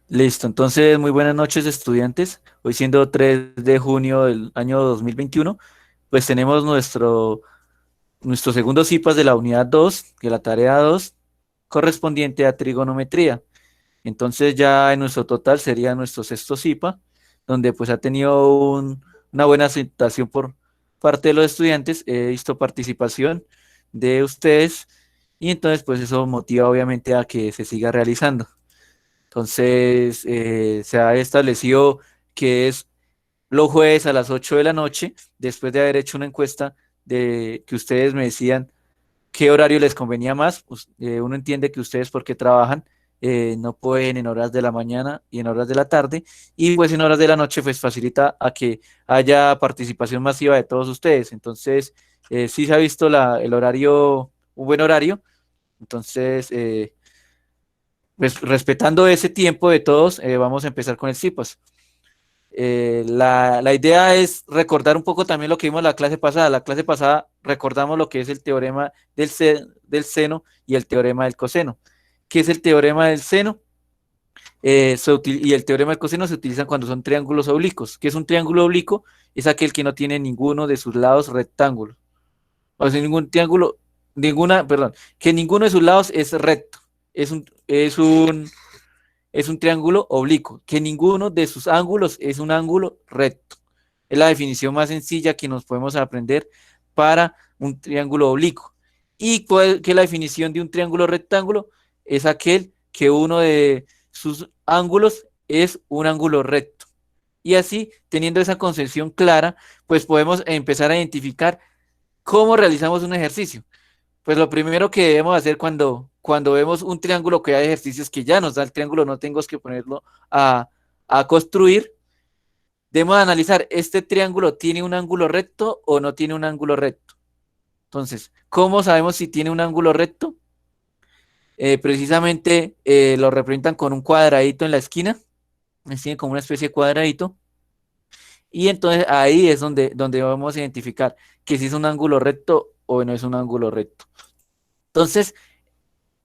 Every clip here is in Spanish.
Listo, entonces muy buenas noches estudiantes. Hoy siendo 3 de junio del año 2021, pues tenemos nuestro segundo CIPAS de la unidad 2, que es la tarea 2, correspondiente a trigonometría. Entonces ya en nuestro total sería nuestro sexto CIPA, donde pues ha tenido una buena aceptación por parte de los estudiantes. He visto participación de ustedes y entonces pues eso motiva obviamente a que se siga realizando. Entonces, se ha establecido que es los jueves a las 8 de la noche, después de haber hecho una encuesta de que ustedes me decían qué horario les convenía más. Uno entiende que ustedes porque trabajan, no pueden en horas de la mañana y en horas de la tarde, y pues en horas de la noche pues facilita a que haya participación masiva de todos ustedes. Entonces, sí se ha visto el horario, un buen horario. Entonces, pues respetando ese tiempo de todos, vamos a empezar con el CIPAS. La idea es recordar un poco también lo que vimos la clase pasada. La clase pasada recordamos lo que es el teorema del seno y el teorema del coseno. ¿Qué es el teorema del seno? Y el teorema del coseno se utilizan cuando son triángulos oblicuos. ¿Qué es un triángulo oblicuo? Es aquel que no tiene ninguno de sus lados rectángulo. O sea, perdón, que ninguno de sus lados es recto. Es un triángulo oblicuo, que ninguno de sus ángulos es un ángulo recto. Es la definición más sencilla que nos podemos aprender para un triángulo oblicuo. ¿Y qué es la definición de un triángulo rectángulo? Es aquel que uno de sus ángulos es un ángulo recto. Y así, teniendo esa concepción clara, pues podemos empezar a identificar cómo realizamos un ejercicio. Pues lo primero que debemos hacer cuando vemos un triángulo, que hay ejercicios que ya nos da el triángulo, no tengo que ponerlo a, a construir, debemos analizar, ¿este triángulo tiene un ángulo recto o no tiene un ángulo recto? Entonces, ¿cómo sabemos si tiene un ángulo recto? Precisamente lo representan con un cuadradito en la esquina, tiene como una especie de cuadradito, y entonces ahí es donde vamos a identificar que si es un ángulo recto o no es un ángulo recto. Entonces,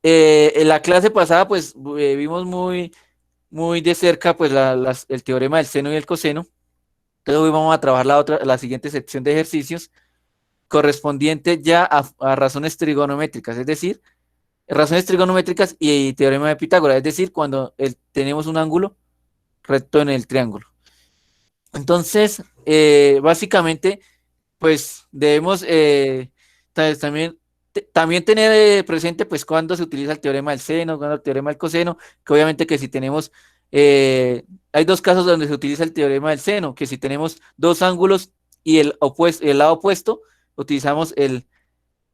en la clase pasada, pues vimos muy de cerca pues el teorema del seno y el coseno. Entonces hoy vamos a trabajar la siguiente sección de ejercicios correspondiente ya a razones trigonométricas, es decir, razones trigonométricas y teorema de Pitágoras, es decir, cuando tenemos un ángulo recto en el triángulo. Entonces, básicamente, pues debemos también, también tener presente pues cuándo se utiliza el teorema del seno, cuándo el teorema del coseno, que obviamente que si tenemos, hay dos casos donde se utiliza el teorema del seno, que si tenemos dos ángulos y el lado opuesto, utilizamos el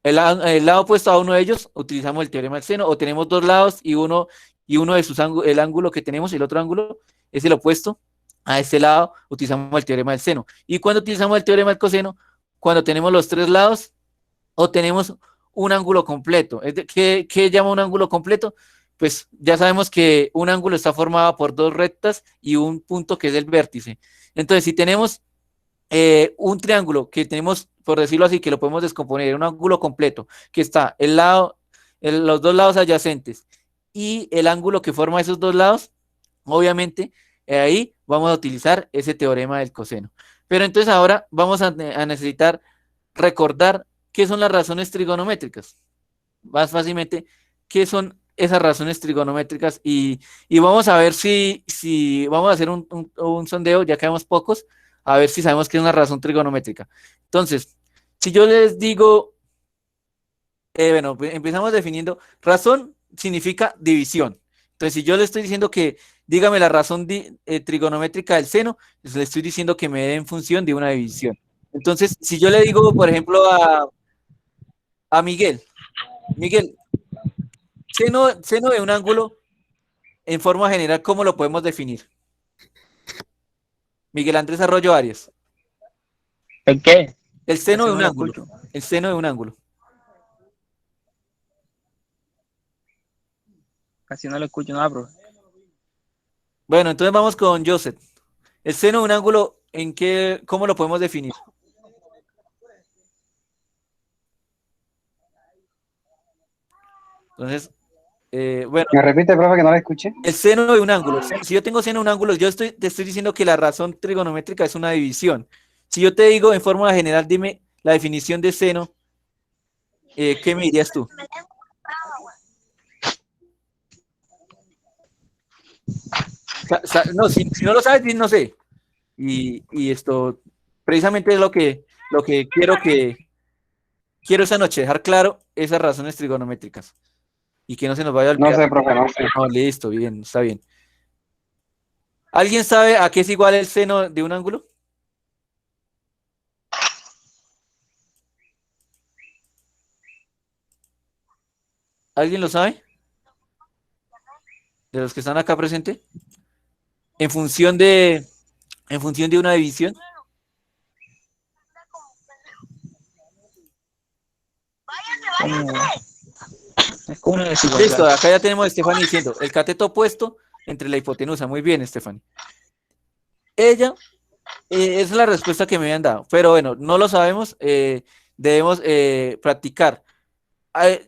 lado opuesto a uno de ellos, utilizamos el teorema del seno, o tenemos dos lados y uno de el ángulo que tenemos, el otro ángulo, es el opuesto a este lado, utilizamos el teorema del seno. ¿Y cuando utilizamos el teorema del coseno? Cuando tenemos los tres lados o tenemos un ángulo completo. ¿Qué llama un ángulo completo? Pues ya sabemos que un ángulo está formado por dos rectas y un punto que es el vértice. Entonces, si tenemos un triángulo que tenemos, por decirlo así, que lo podemos descomponer en un ángulo completo, que está los dos lados adyacentes y el ángulo que forma esos dos lados, obviamente ahí vamos a utilizar ese teorema del coseno. Pero entonces ahora vamos a necesitar recordar qué son las razones trigonométricas. Más fácilmente, qué son esas razones trigonométricas y vamos a ver si vamos a hacer un sondeo, ya que quedamos pocos, a ver si sabemos qué es una razón trigonométrica. Entonces, si yo les digo, bueno, pues empezamos definiendo, razón significa división. Entonces, si yo le estoy diciendo que dígame la razón trigonométrica del seno, pues le estoy diciendo que me dé en función de una división. Entonces, si yo le digo, por ejemplo, a Miguel, Miguel, seno de un ángulo en forma general, ¿cómo lo podemos definir? Miguel Andrés Arroyo Arias. ¿El qué? El seno Casi de no un lo ángulo. escucho. El seno de un ángulo. Casi no lo escucho nada, bro. Bueno, entonces vamos con Joseph. El seno de un ángulo, ¿cómo lo podemos definir? Entonces, Bueno, ¿Me repite, profe, que no la escuché? el seno de un ángulo. Si yo tengo seno de un ángulo, te estoy diciendo que la razón trigonométrica es una división. Si yo te digo en fórmula general, dime la definición de seno, ¿qué me dirías tú? No, si no lo sabes, no sé. Y esto precisamente es lo que quiero esa noche, dejar claro esas razones trigonométricas y que no se nos vaya a No olvidar. sé, profe, no sé. No, listo, bien, está bien. ¿Alguien sabe a qué es igual el seno de un ángulo? ¿Alguien lo sabe? De los que están acá presentes. En función en función de una división. Como- es como una desigualdad. Listo, acá ya tenemos a Stephanie diciendo el cateto opuesto entre la hipotenusa. Muy bien, Stephanie. Ella, esa es la respuesta que me habían dado. Pero bueno, no lo sabemos. Debemos practicar.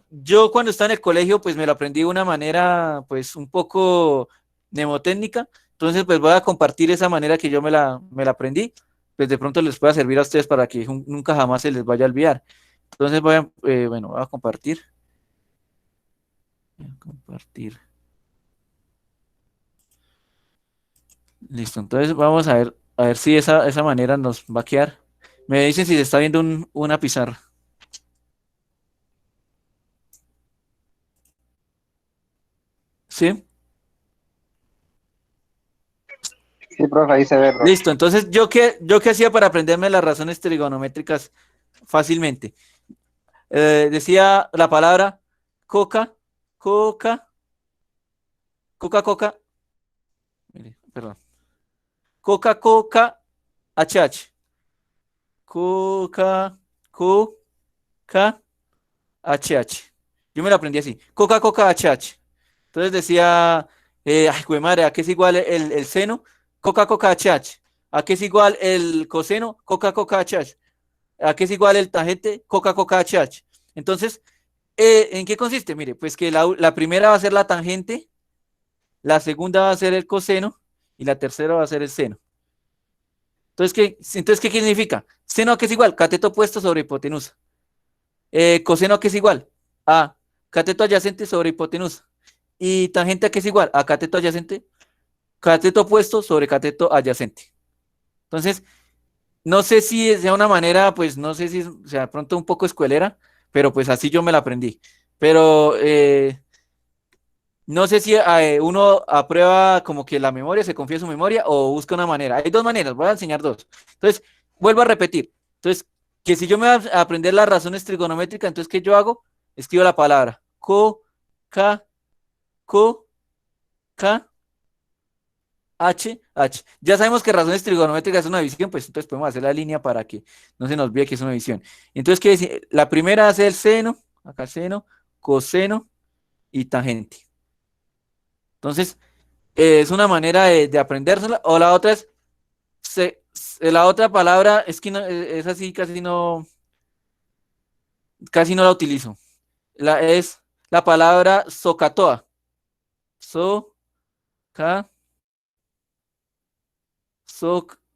Yo cuando estaba en el colegio, pues me lo aprendí de una manera, pues un poco mnemotécnica. Entonces, pues voy a compartir esa manera que yo me la aprendí. Pues de pronto les pueda servir a ustedes para que nunca jamás se les vaya a olvidar. Entonces bueno, voy a compartir. Voy a compartir. Listo. Entonces vamos a ver si esa manera nos va a quedar. Me dicen si se está viendo una pizarra. ¿Sí? Sí, profe, ahí se ve, profe. Listo. Entonces, yo qué hacía para aprenderme las razones trigonométricas fácilmente? Decía la palabra coca, coca, coca, coca, mire, perdón, coca, coca, HH, coca, coca, HH. Yo me lo aprendí así, coca, coca, HH. Entonces decía, ay, güey madre, ¿a qué es igual el seno? Coca, coca, HH. ¿A qué es igual el coseno? Coca, coca, HH. ¿A qué es igual el tangente? Coca, coca, HH. Entonces, ¿en qué consiste? Mire, pues que la primera va a ser la tangente, la segunda va a ser el coseno y la tercera va a ser el seno. Entonces, ¿qué significa? Seno, ¿qué es igual? Cateto opuesto sobre hipotenusa. Coseno, ¿qué es igual? A cateto adyacente sobre hipotenusa. Y tangente, ¿a qué es igual? A cateto adyacente, cateto opuesto sobre cateto adyacente. Entonces, no sé si sea una manera, pues no sé si sea de pronto un poco escuelera, pero pues así yo me la aprendí. Pero no sé si uno aprueba como que la memoria, se confía en su memoria o busca una manera. Hay dos maneras, voy a enseñar dos. Entonces, vuelvo a repetir. Entonces, que si yo me voy a aprender las razones trigonométricas, entonces, ¿qué yo hago? Escribo la palabra ca, co, ca, H. Ya sabemos que razones trigonométricas es una división, pues entonces podemos hacer la línea para que no se nos olvide que es una división. Entonces, ¿qué decir? La primera hace el seno, acá seno, coseno y tangente. Entonces, es una manera de aprendérsela, o la otra es, la otra palabra es que es así, casi no la utilizo. Es la palabra socatoa. Soca,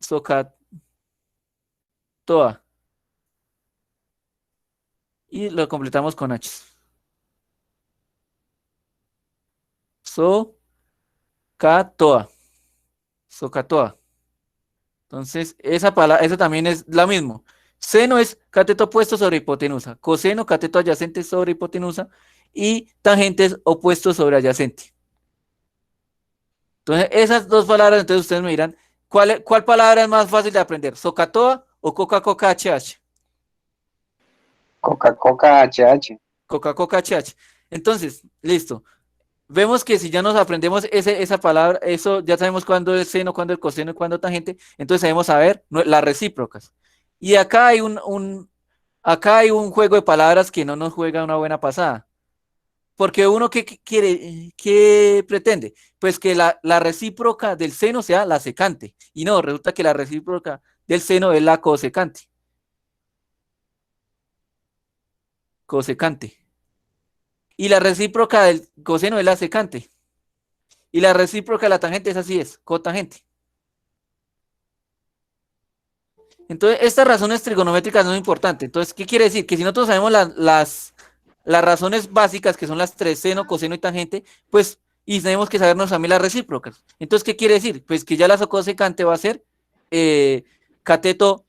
socatoa. Y lo completamos con H. Socatoa. Socatoa. Entonces, esa palabra, eso también es lo mismo. Seno es cateto opuesto sobre hipotenusa. Coseno, cateto adyacente sobre hipotenusa. Y tangente es opuesto sobre adyacente. Entonces, esas dos palabras, entonces ustedes me dirán, ¿cuál palabra es más fácil de aprender? ¿Socatoa o Coca-Coca HH? Coca-Coca HH. Coca-Coca HH. Entonces, listo. Vemos que si ya nos aprendemos esa palabra, eso ya sabemos cuándo es seno, cuándo el coseno y cuándo tangente, entonces sabemos saber las recíprocas. Y acá hay un juego de palabras que no nos juega una buena pasada. Porque uno que quiere, ¿qué pretende? Pues que la recíproca del seno sea la secante. Y no, resulta que la recíproca del seno es la cosecante. Cosecante. Y la recíproca del coseno es la secante. Y la recíproca de la tangente es así, es cotangente. Entonces, estas razones trigonométricas son importantes. Entonces, ¿qué quiere decir? Que si nosotros sabemos las razones básicas, que son las tres, seno, coseno y tangente, pues, y tenemos que sabernos también las recíprocas. Entonces, ¿qué quiere decir? Pues que ya la cosecante va a ser cateto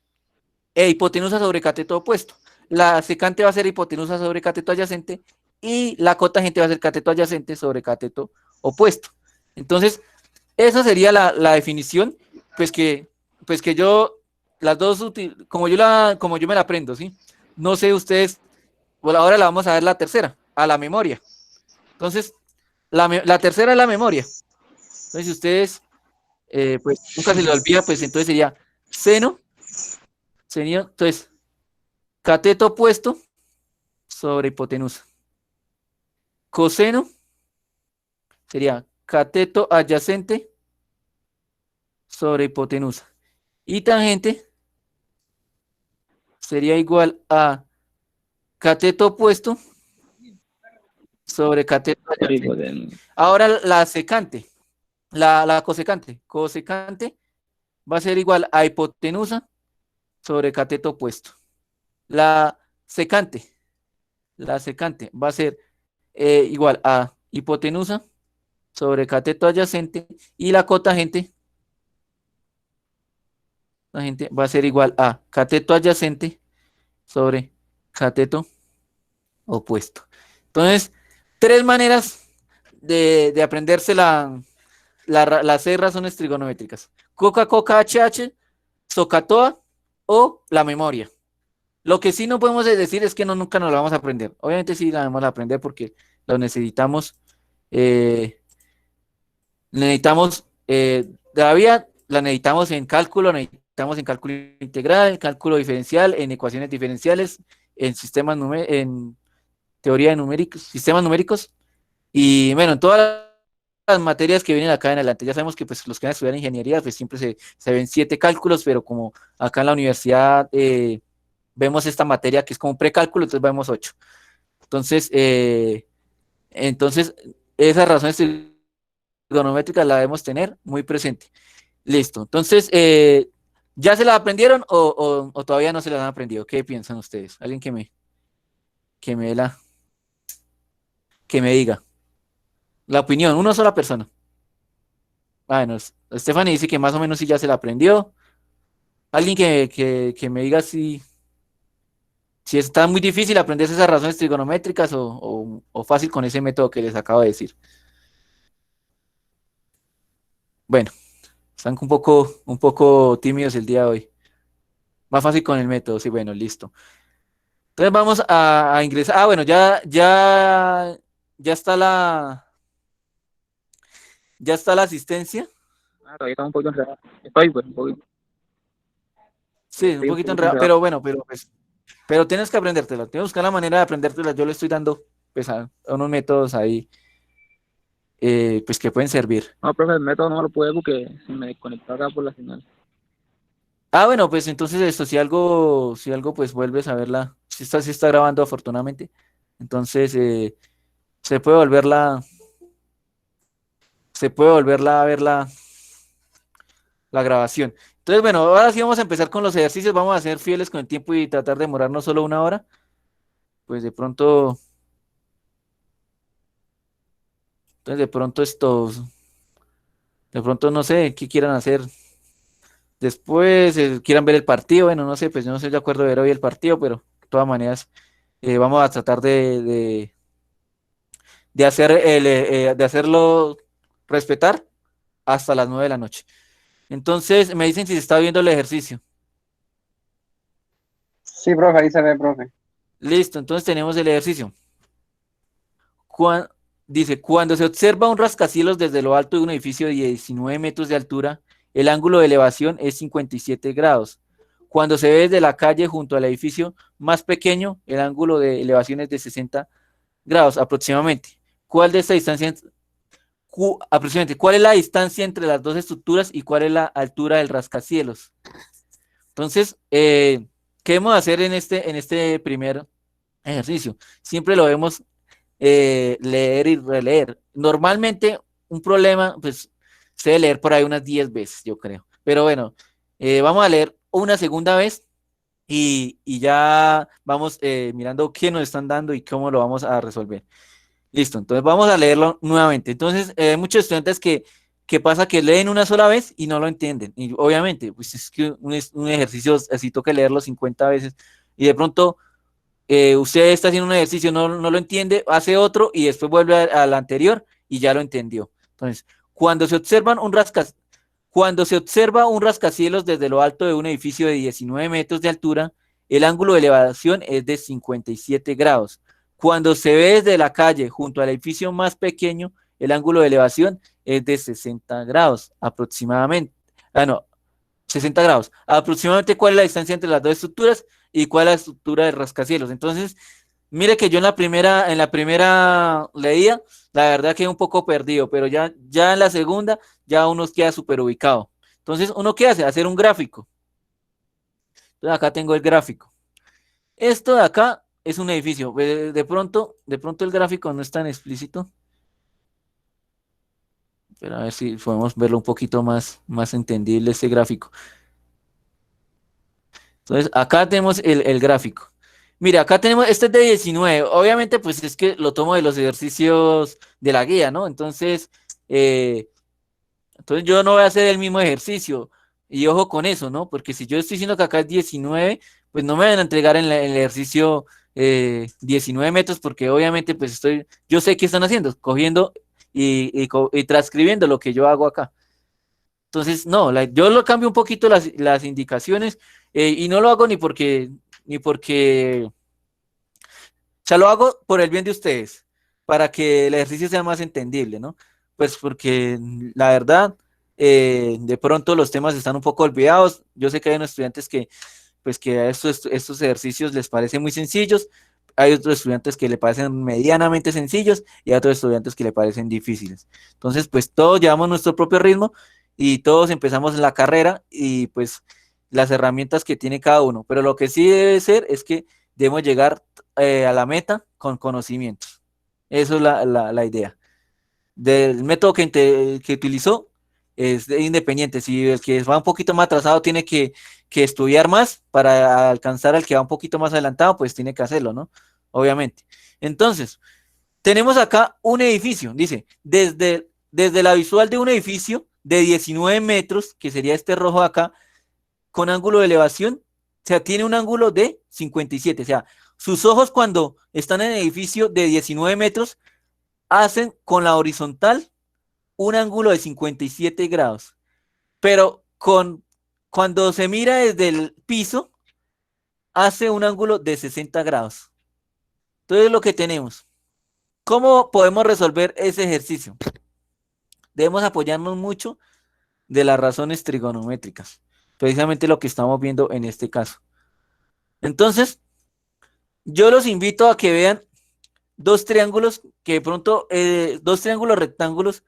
hipotenusa sobre cateto opuesto. La secante va a ser hipotenusa sobre cateto adyacente y la cotangente va a ser cateto adyacente sobre cateto opuesto. Entonces, esa sería la definición, pues que yo, las dos, como yo me la aprendo, ¿sí? No sé ustedes, bueno, ahora la vamos a ver la tercera, a la memoria. Entonces, la tercera es la memoria. Entonces, si ustedes, pues nunca se les olvida, pues entonces sería, entonces, cateto opuesto sobre hipotenusa. Coseno sería cateto adyacente sobre hipotenusa. Y tangente sería igual a cateto opuesto sobre cateto adyacente. Ahora la secante, la cosecante va a ser igual a hipotenusa sobre cateto opuesto. La secante va a ser igual a hipotenusa sobre cateto adyacente y la cotangente va a ser igual a cateto adyacente sobre cateto opuesto. Entonces, tres maneras de aprenderse las seis razones trigonométricas. Coca, Coca, HH, Socatoa o la memoria. Lo que sí no podemos decir es que nunca nos la vamos a aprender. Obviamente sí la vamos a aprender porque lo necesitamos. Todavía la necesitamos en cálculo, necesitamos en cálculo integral, en cálculo diferencial, en ecuaciones diferenciales, en teoría de numéricos, sistemas numéricos, y bueno, en todas las materias que vienen acá en adelante. Ya sabemos que pues los que van a estudiar ingeniería, pues siempre se ven 7 cálculos, pero como acá en la universidad vemos esta materia que es como un precálculo, entonces vemos 8. Entonces, esas razones trigonométricas las debemos tener muy presente. Listo. Entonces, ¿ya se las aprendieron o todavía no se las han aprendido? ¿Qué piensan ustedes? Alguien que me dé que me diga. La opinión, una sola persona. Bueno, Stephanie dice que más o menos sí ya se la aprendió. Alguien que me diga si está muy difícil aprenderse esas razones trigonométricas o fácil con ese método que les acabo de decir. Bueno, están un poco tímidos el día de hoy. Más fácil con el método, sí, bueno, listo. Entonces vamos a ingresar. Ah, bueno, ya está la asistencia. Todavía está un poquito enredado. Estoy, pues, un poquito. Sí, un Estoy un poquito poquito enredado, enredado. pero bueno, pero tienes que aprendértela. Tienes que buscar la manera de aprendértela. Yo le estoy dando pues, a unos métodos ahí pues que pueden servir. No, profe, el método no lo pude porque se me desconectó acá por la señal. Ah, bueno, pues entonces esto, si algo, pues vuelves a verla. Si está grabando afortunadamente. Entonces, se puede volverla a ver la grabación. Entonces, bueno, ahora sí vamos a empezar con los ejercicios. Vamos a ser fieles con el tiempo y tratar de demorarnos solo una hora. Pues de pronto no sé qué quieran hacer después, quieran ver el partido. Bueno, no sé, pues yo no estoy de acuerdo de ver hoy el partido, pero de todas maneras vamos a tratar de hacerlo respetar hasta las 9 de la noche. Entonces, me dicen si se está viendo el ejercicio. Sí, profe, ahí se ve, profe. Listo, entonces tenemos el ejercicio. Dice, cuando se observa un rascacielos desde lo alto de un edificio de 19 metros de altura, el ángulo de elevación es 57 grados. Cuando se ve desde la calle junto al edificio más pequeño, el ángulo de elevación es de 60 grados aproximadamente. ¿Cuál de esta distancia aproximadamente? ¿Cuál es la distancia entre las dos estructuras y cuál es la altura del rascacielos? Entonces, ¿qué debemos hacer en este primer ejercicio? Siempre lo vemos leer y releer. Normalmente un problema, pues, se debe leer por ahí unas 10 veces, yo creo. Pero bueno, vamos a leer una segunda vez y ya vamos mirando qué nos están dando y cómo lo vamos a resolver. Listo, entonces vamos a leerlo nuevamente. Entonces, hay muchos estudiantes que pasa que leen una sola vez y no lo entienden. Y obviamente, pues es que un ejercicio así toca leerlo 50 veces y de pronto usted está haciendo un ejercicio, no lo entiende, hace otro y después vuelve al anterior y ya lo entendió. Entonces, cuando se observan un rascacielos, cuando se observa un rascacielos desde lo alto de un edificio de 19 metros de altura, el ángulo de elevación es de 57 grados. Cuando se ve desde la calle junto al edificio más pequeño, el ángulo de elevación es de 60 grados aproximadamente. Ah, no, 60 grados. Aproximadamente, ¿cuál es la distancia entre las dos estructuras y cuál es la estructura del rascacielos? Entonces, mire que yo en la primera leía, la verdad quedé un poco perdido, pero ya en la segunda ya uno queda súper ubicado. Entonces, ¿uno qué hace? Hacer un gráfico. Entonces, acá tengo el gráfico. Esto de acá es un edificio. De pronto el gráfico no es tan explícito, pero a ver si podemos verlo un poquito más entendible este gráfico. Entonces, acá tenemos el gráfico. Mira, acá tenemos, este es de 19. Obviamente, pues es que lo tomo de los ejercicios de la guía, ¿no? Eh, entonces yo no voy a hacer el mismo ejercicio. Y ojo con eso, ¿no? Porque si yo estoy diciendo que acá es 19, pues no me van a entregar en el ejercicio 19 metros, porque obviamente, pues yo sé qué están haciendo, cogiendo y transcribiendo lo que yo hago acá. Entonces, no, yo lo cambio un poquito las indicaciones y no lo hago ni porque, o sea, lo hago por el bien de ustedes, para que el ejercicio sea más entendible, ¿no? Pues porque la verdad, de pronto los temas están un poco olvidados. Yo sé que hay unos estudiantes pues que a estos ejercicios les parecen muy sencillos, hay otros estudiantes que le parecen medianamente sencillos y hay otros estudiantes que le parecen difíciles. Entonces, pues todos llevamos nuestro propio ritmo y todos empezamos en la carrera y pues las herramientas que tiene cada uno. Pero lo que sí debe ser es que debemos llegar a la meta con conocimientos. Eso es la idea. Del método que utilizó es independiente. Si el que va un poquito más atrasado tiene que estudiar más para alcanzar al que va un poquito más adelantado, pues tiene que hacerlo, ¿no? Obviamente. Entonces, tenemos acá un edificio, dice, desde la visual de un edificio de 19 metros, que sería este rojo acá, con ángulo de elevación, o sea, tiene un ángulo de 57, o sea, sus ojos cuando están en el edificio de 19 metros hacen con la horizontal un ángulo de 57 grados, pero cuando se mira desde el piso hace un ángulo de 60 grados. Entonces lo que tenemos, ¿cómo podemos resolver ese ejercicio? Debemos apoyarnos mucho de las razones trigonométricas, precisamente lo que estamos viendo en este caso. Entonces, yo los invito a que vean dos triángulos que de pronto, dos triángulos rectángulos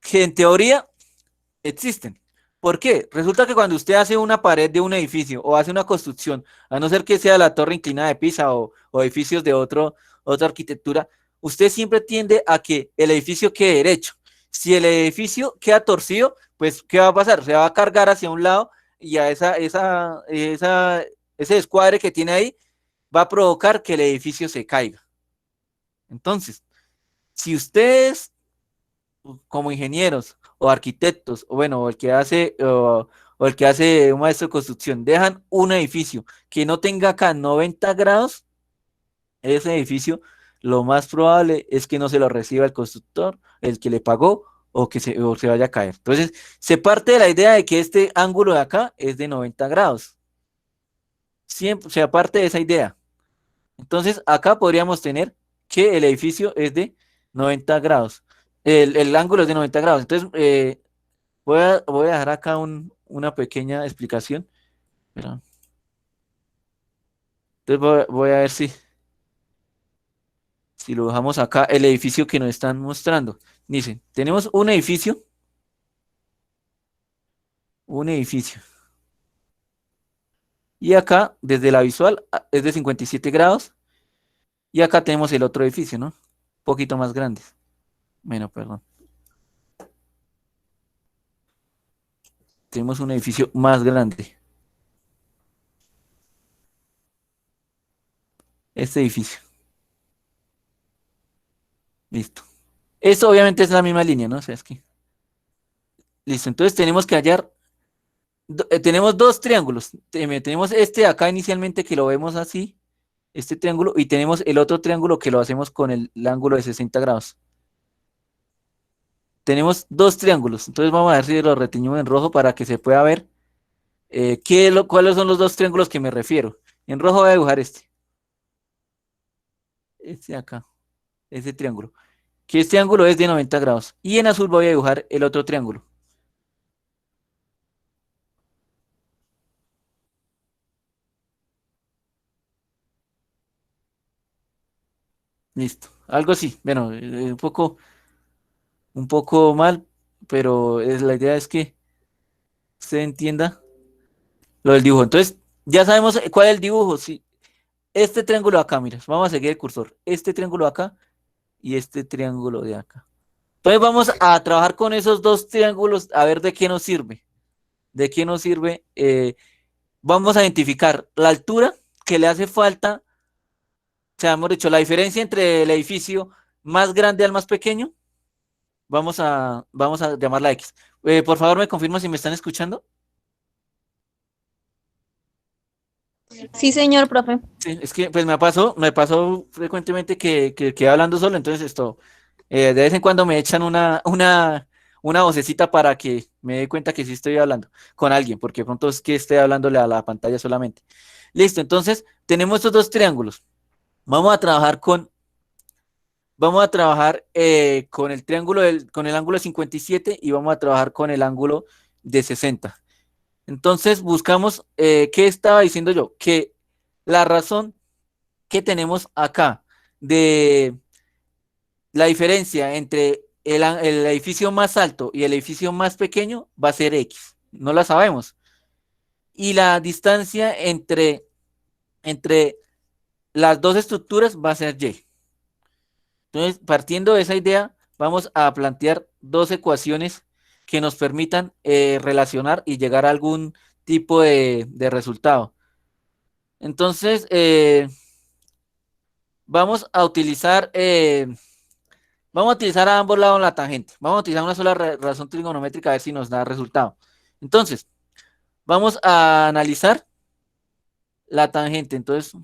que en teoría existen. ¿Por qué? Resulta que cuando usted hace una pared de un edificio o hace una construcción, a no ser que sea la torre inclinada de Pisa o edificios de otra arquitectura, usted siempre tiende a que el edificio quede derecho. Si el edificio queda torcido, pues ¿qué va a pasar? Se va a cargar hacia un lado y a ese descuadre que tiene ahí va a provocar que el edificio se caiga. Entonces, si ustedes como ingenieros o arquitectos, o bueno, o el que hace un maestro de construcción, dejan un edificio que no tenga acá 90 grados, ese edificio, lo más probable es que no se lo reciba el constructor, el que le pagó, o se vaya a caer. Entonces, se parte de la idea de que este ángulo de acá es de 90 grados. Siempre se aparte de esa idea. Entonces, acá podríamos tener que el edificio es de 90 grados. El ángulo es de 90 grados. Entonces, voy a dejar acá una pequeña explicación. Espera. Entonces, voy a ver si lo dejamos acá, el edificio que nos están mostrando. Dice, tenemos un edificio. Y acá, desde la visual, es de 57 grados. Y acá tenemos el otro edificio, ¿no? poquito más grandes. Bueno, perdón. Tenemos un edificio más grande. Este edificio. Listo. Esto obviamente es la misma línea, ¿no? O sea, es que... Listo, entonces tenemos que hallar... tenemos dos triángulos. Tenemos este de acá inicialmente que lo vemos así, este triángulo, y tenemos el otro triángulo que lo hacemos con el ángulo de 60 grados. Tenemos dos triángulos, entonces vamos a ver si lo retiño en rojo para que se pueda ver cuáles son los dos triángulos que me refiero. En rojo voy a dibujar este de acá, este triángulo, que este ángulo es de 90 grados. Y en azul voy a dibujar el otro triángulo. Listo, algo así. Bueno, un poco mal, pero la idea es que se entienda lo del dibujo. Entonces, ya sabemos cuál es el dibujo. Sí, este triángulo acá, mira, vamos a seguir el cursor. Este triángulo acá y este triángulo de acá. Entonces vamos a trabajar con esos dos triángulos a ver de qué nos sirve. ¿De qué nos sirve? Vamos a identificar la altura que le hace falta, o sea, hemos dicho, la diferencia entre el edificio más grande al más pequeño. Vamos a llamarla X. Por favor, me confirma si me están escuchando. Sí, señor profe. Sí, es que pues me pasó frecuentemente que quedé hablando solo, entonces esto, de vez en cuando me echan una vocecita para que me dé cuenta que sí estoy hablando con alguien, porque de pronto es que estoy hablándole a la pantalla solamente. Listo, entonces tenemos estos dos triángulos. Vamos a trabajar con el triángulo con el ángulo de 57 y vamos a trabajar con el ángulo de 60. Entonces buscamos, ¿qué estaba diciendo yo? Que la razón que tenemos acá de la diferencia entre el edificio más alto y el edificio más pequeño va a ser X. No la sabemos. Y la distancia entre las dos estructuras va a ser Y. Entonces, partiendo de esa idea, vamos a plantear dos ecuaciones que nos permitan relacionar y llegar a algún tipo de resultado. Entonces, vamos a utilizar a ambos lados la tangente. Vamos a utilizar una sola razón trigonométrica a ver si nos da resultado. Entonces, vamos a analizar la tangente. Entonces,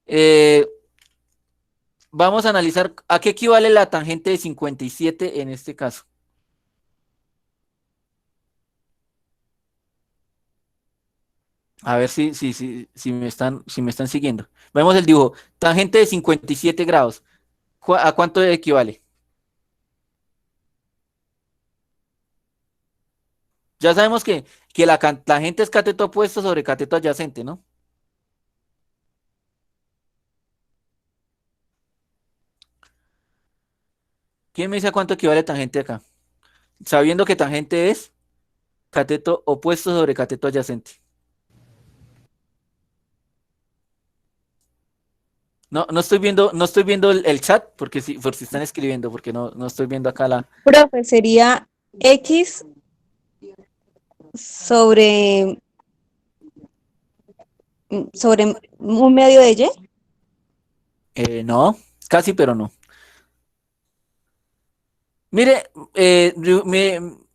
eh, vamos a analizar a qué equivale la tangente de 57 en este caso. A ver si me están siguiendo. Vemos el dibujo. Tangente de 57 grados. ¿A cuánto equivale? Ya sabemos que la tangente es cateto opuesto sobre cateto adyacente, ¿no? ¿Quién me dice a cuánto equivale tangente acá? Sabiendo que tangente es cateto opuesto sobre cateto adyacente. No, no estoy viendo el chat porque por si están escribiendo, porque no estoy viendo acá Profe, sería X sobre, sobre un medio de Y. no, casi, pero no. Mire,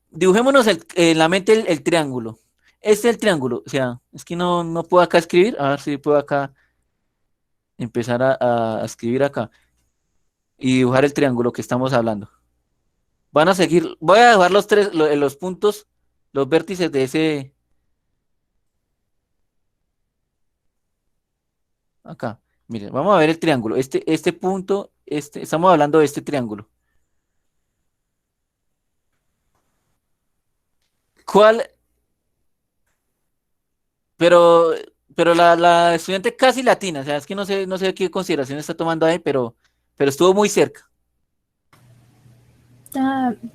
dibujémonos en la mente el triángulo. Este es el triángulo, o sea, es que no puedo acá escribir, a ver si puedo acá empezar a escribir acá y dibujar el triángulo que estamos hablando. Van a seguir, voy a dibujar los puntos, los vértices de ese, acá. Mire, vamos a ver el triángulo, este punto, estamos hablando de este triángulo. ¿Cuál? Pero, pero la estudiante casi latina, o sea, es que no sé qué consideración está tomando ahí, pero estuvo muy cerca.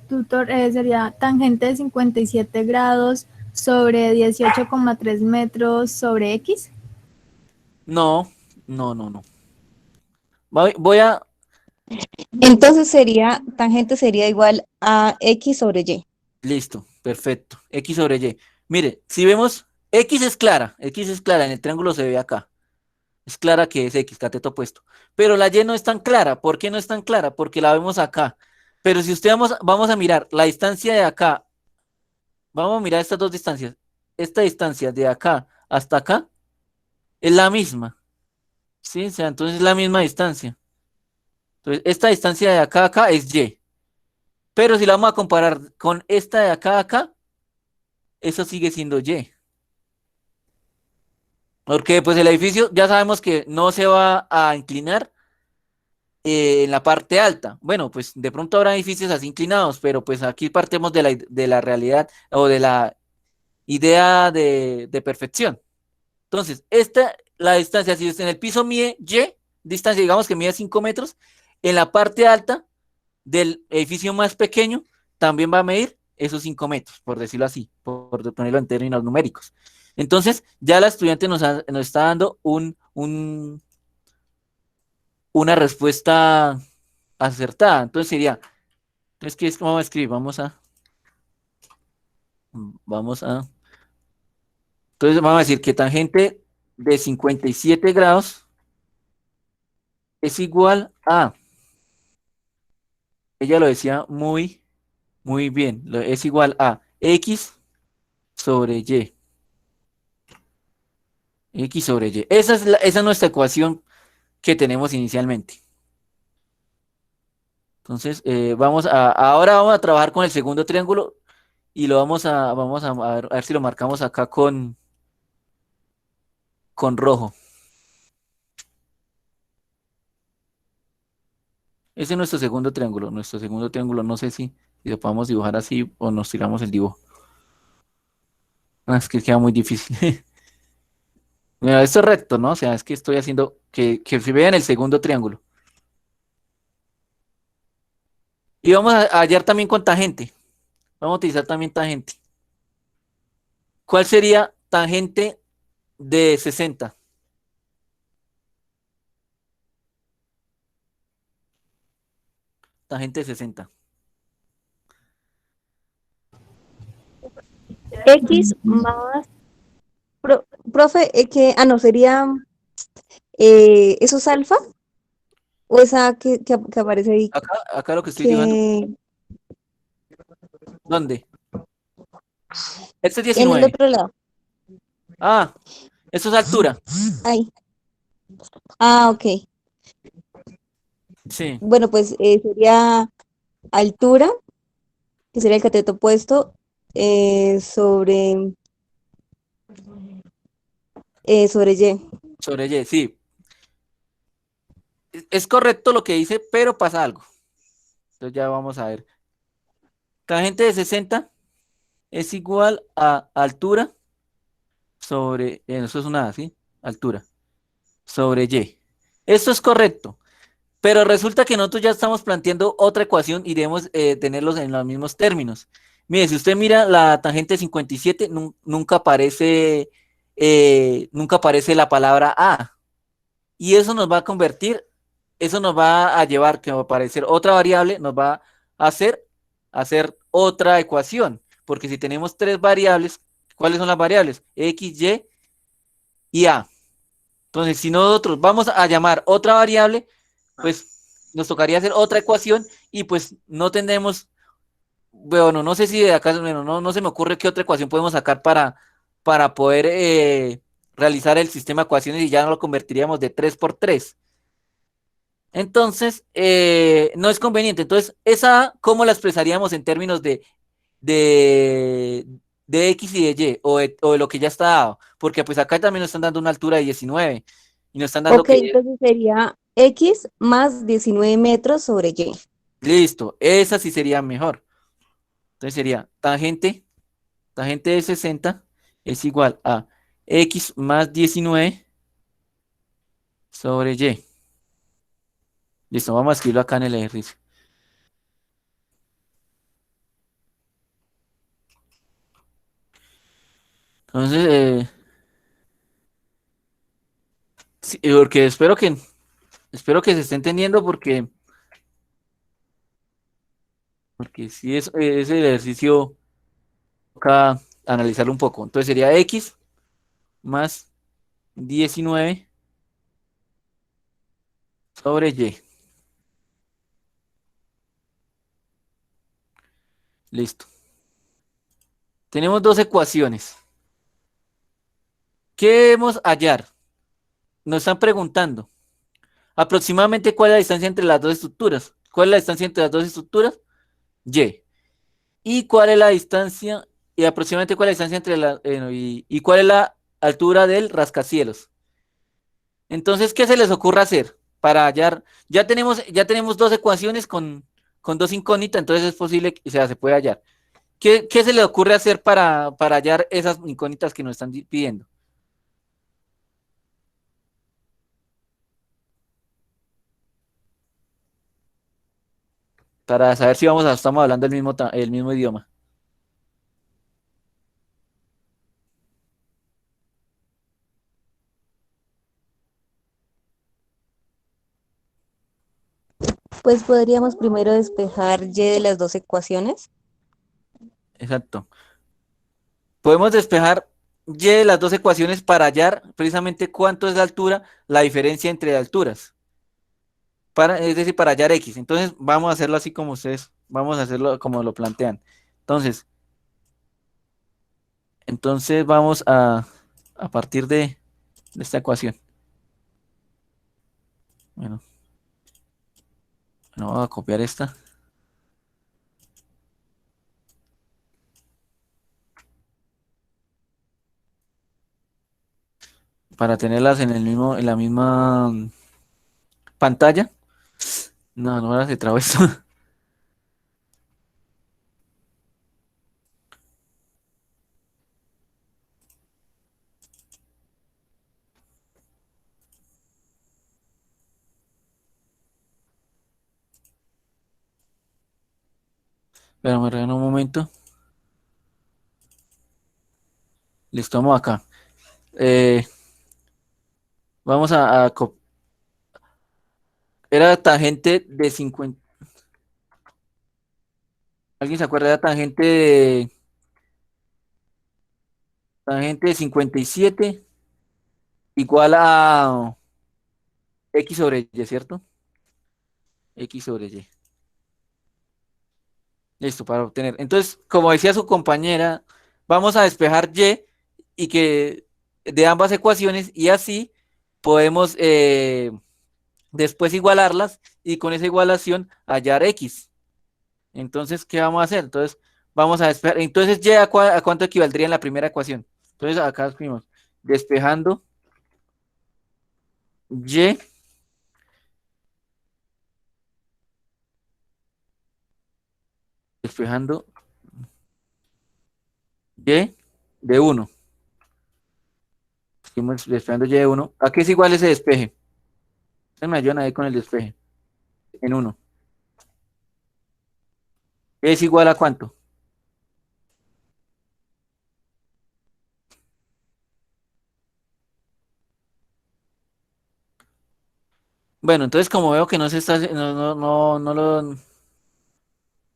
Tutor, sería tangente de 57 grados sobre 18,3 metros sobre X. No, no. Voy a, Entonces tangente sería igual a X sobre Y. Listo, perfecto. X sobre Y. Mire, si vemos, X es clara, en el triángulo se ve acá. Es clara que es X, cateto opuesto. Pero la Y no es tan clara. ¿Por qué no es tan clara? Porque la vemos acá. Pero si usted vamos a mirar la distancia de acá, vamos a mirar estas dos distancias. Esta distancia de acá hasta acá es la misma. ¿Sí? O sea, entonces es la misma distancia. Entonces, esta distancia de acá a acá es Y. Pero si la vamos a comparar con esta de acá a acá, eso sigue siendo Y. Porque pues el edificio ya sabemos que no se va a inclinar en la parte alta. Bueno, pues de pronto habrá edificios así inclinados, pero pues aquí partemos de la realidad o de la idea de perfección. Entonces, la distancia, si en el piso mide Y, distancia, digamos que mide 5 metros, en la parte alta del edificio más pequeño también va a medir esos 5 metros, por decirlo así, por ponerlo en términos numéricos. Entonces, ya la estudiante nos está dando una respuesta acertada. Entonces sería, entonces, ¿qué es que vamos a escribir? Vamos a, entonces vamos a decir que tangente de 57 grados es igual a, ella lo decía muy bien, es igual a X sobre Y. X sobre Y. Esa es nuestra ecuación que tenemos inicialmente. Entonces, ahora vamos a trabajar con el segundo triángulo y vamos a ver si lo marcamos acá con rojo. Ese es nuestro segundo triángulo. Nuestro segundo triángulo, no sé si lo podemos dibujar así o nos tiramos el dibujo. Ah, es que queda muy difícil. Mira, esto es recto, ¿no? O sea, es que estoy haciendo que se vea en el segundo triángulo. Y vamos a hallar también con tangente. Vamos a utilizar también tangente. ¿Cuál sería tangente de 60? Tangente de 60. X más, profe, no, sería, ¿eso es alfa? ¿O esa que aparece ahí? Acá lo que estoy dibujando. Que ¿Dónde? Este es en el 19. otro lado. Ah, eso es altura. Ahí. Ok. Sí, Bueno, pues sería altura, que sería el cateto opuesto, sobre Y. sobre Y, sí. Es correcto lo que dice, pero pasa algo. Entonces ya vamos a ver. Tangente de 60 es igual a altura sobre, eso es una A, ¿sí? Altura sobre Y. Esto es correcto, pero resulta que nosotros ya estamos planteando otra ecuación y debemos tenerlos en los mismos términos. Mire, si usted mira la tangente de 57, nunca aparece la palabra A. Y eso nos va a llevar que va a aparecer otra variable, nos va a hacer otra ecuación. Porque si tenemos tres variables, ¿cuáles son las variables? X, y A. Entonces, si nosotros vamos a llamar otra variable, pues nos tocaría hacer otra ecuación y pues no tendremos, bueno, no sé si de acá, bueno, no se me ocurre qué otra ecuación podemos sacar para poder realizar el sistema de ecuaciones y ya no lo convertiríamos de 3 por 3. Entonces, no es conveniente. Entonces, ¿cómo la expresaríamos en términos de, de X y de Y o de lo que ya está dado? Porque pues acá también nos están dando una altura de 19 y nos están dando Ok, que, entonces sería X más 19 metros sobre Y. listo, esa sí sería mejor. Entonces sería tangente de 60 es igual a X más 19 sobre Y. Listo, vamos a escribirlo acá en el ejercicio. Entonces, sí, porque espero que se esté entendiendo porque porque si es ese ejercicio toca analizarlo un poco. Entonces sería X más 19 sobre Y. Listo. Tenemos dos ecuaciones. ¿Qué debemos hallar? Nos están preguntando aproximadamente cuál es la distancia entre las dos estructuras. ¿Cuál es la distancia entre las dos estructuras? Y. ¿Y cuál es la distancia? Y aproximadamente cuál es la distancia entre y cuál es la altura del rascacielos. Entonces, ¿qué se les ocurre hacer para hallar? Ya tenemos dos ecuaciones con dos incógnitas, entonces es posible que se puede hallar. ¿Qué se le ocurre hacer para hallar esas incógnitas que nos están pidiendo? Para saber si estamos hablando el mismo idioma. Pues podríamos primero despejar y de las dos ecuaciones. Exacto. Podemos despejar y de las dos ecuaciones para hallar precisamente cuánto es la altura, la diferencia entre alturas. Es decir, para hallar X. Entonces, vamos a hacerlo así como ustedes, vamos a hacerlo como lo plantean. Entonces vamos a partir de esta ecuación. Bueno, no voy a copiar esta para tenerlas en la misma pantalla. No, no, ahora se trabó esto. Pero me regalo un momento. Listo, vamos acá. Eh, vamos era tangente de 50. ¿Alguien se acuerda de la tangente de 57 igual a X sobre Y, ¿cierto? X sobre Y. Listo, para obtener. Entonces, como decía su compañera, vamos a despejar y que de ambas ecuaciones y así podemos después igualarlas y con esa igualación hallar X. Entonces, ¿qué vamos a hacer? Entonces, vamos a despejar. Entonces, ¿Y a cuánto equivaldría en la primera ecuación? Entonces, acá escribimos despejando Y, despejando Y de 1. Seguimos despejando Y de 1. ¿A qué es igual ese despeje? Ustedes me ayudan ahí con el despeje. En 1. ¿Es igual a cuánto? Bueno, entonces como veo que no se está, no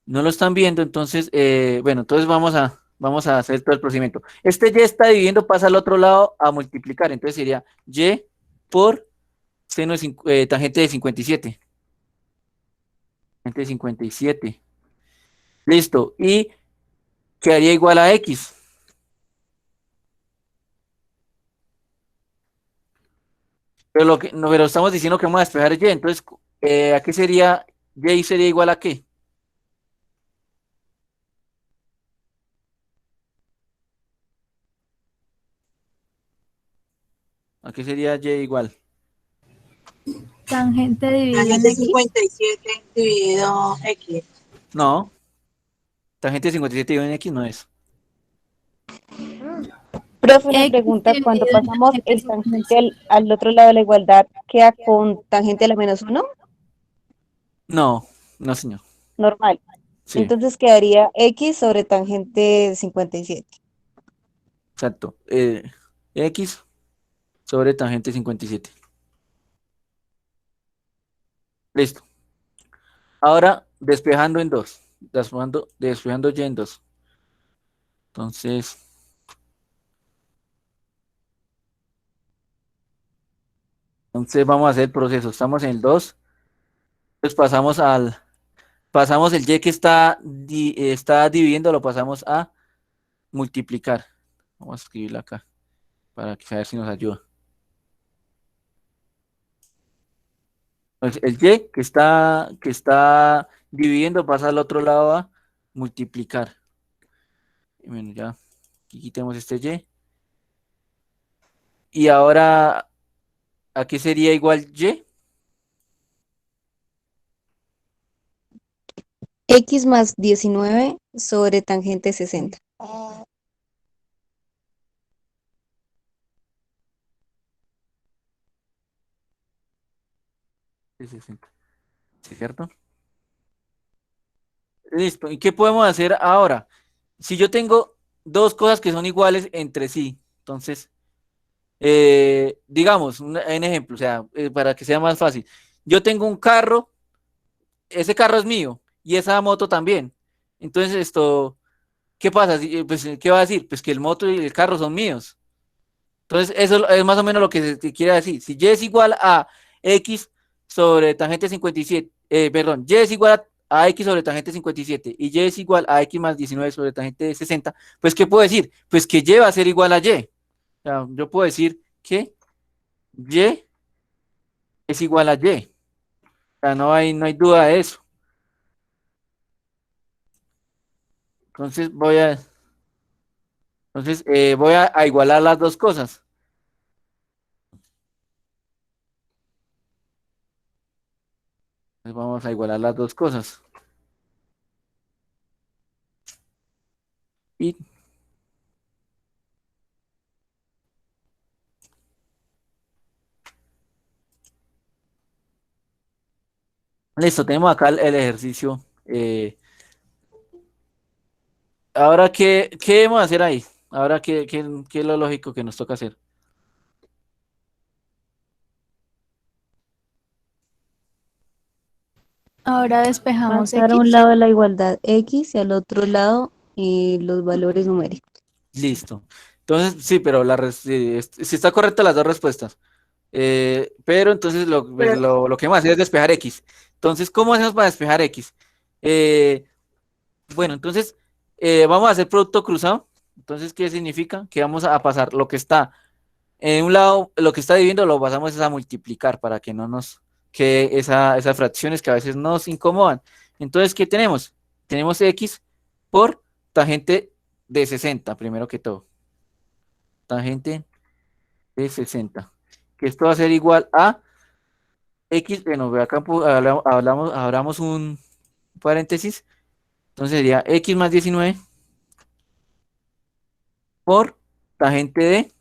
lo están viendo, entonces, bueno, entonces vamos a hacer todo el procedimiento. Este Y está dividiendo, pasa al otro lado a multiplicar, entonces sería Y por tangente de 57. Tangente de 57. Listo. Y quedaría igual a X. Pero no, pero estamos diciendo que vamos a despejar Y, entonces, ¿a qué sería? Y sería igual a qué? ¿A qué sería Y igual? Tangente dividido en Tangente X. 57 dividido X. No, tangente de 57 dividido en X no es. Profe, una X pregunta, cuando dividido en pasamos tangente el tangente 57. al otro lado de la igualdad, ¿queda con tangente a la menos uno? No, no, señor. Normal. Sí, Entonces quedaría X sobre tangente 57. exacto. X sobre tangente 57. Listo. Ahora despejando en 2. despejando y en 2. Entonces vamos a hacer el proceso. Estamos en el 2. Entonces pasamos el y que está dividiendo, lo pasamos a multiplicar. Vamos a escribirlo acá para que a ver si nos ayuda. El y que está dividiendo pasa al otro lado a multiplicar. Y bueno, ya aquí quitemos este y. Y ahora, ¿a qué sería igual y? X más 19 sobre tangente 60. Sí, sí, sí. ¿Sí, cierto? Listo. ¿Y qué podemos hacer ahora? Si yo tengo dos cosas que son iguales entre sí, entonces, digamos, un ejemplo, o sea, para que sea más fácil. Yo tengo un carro, ese carro es mío y esa moto también. Entonces, ¿qué pasa? Pues, ¿qué va a decir? Pues que el moto y el carro son míos. Entonces, eso es más o menos lo que se quiere decir. Si y es igual a x sobre tangente 57, perdón, y es igual a x sobre tangente 57 y y es igual a x más 19 sobre tangente 60, pues ¿qué puedo decir? Pues que y va a ser igual a y. O sea, yo puedo decir que y es igual a y. O sea, no hay duda de eso. Entonces voy a igualar las dos cosas. Entonces vamos a igualar las dos cosas. Y listo, tenemos acá el ejercicio. Ahora, ¿qué debemos hacer ahí? Ahora, ¿qué es lo lógico que nos toca hacer? Ahora despejamos Pasar a un X. lado de la igualdad X y al otro lado los valores numéricos. Listo. Entonces, sí, pero sí está correcta las dos respuestas. Pero entonces pues, lo que vamos a hacer es despejar X. Entonces, ¿cómo hacemos para despejar X? Eh, bueno, entonces vamos a hacer producto cruzado. Entonces, ¿qué significa? Que vamos a pasar lo que está en un lado, lo que está dividiendo lo pasamos es a multiplicar para que no que esas fracciones que a veces nos incomodan. Entonces, ¿qué tenemos? Tenemos X por tangente de 60, primero que todo. Tangente de 60. Que esto va a ser igual a X, bueno, acá abramos un paréntesis. Entonces sería X más 19 por tangente de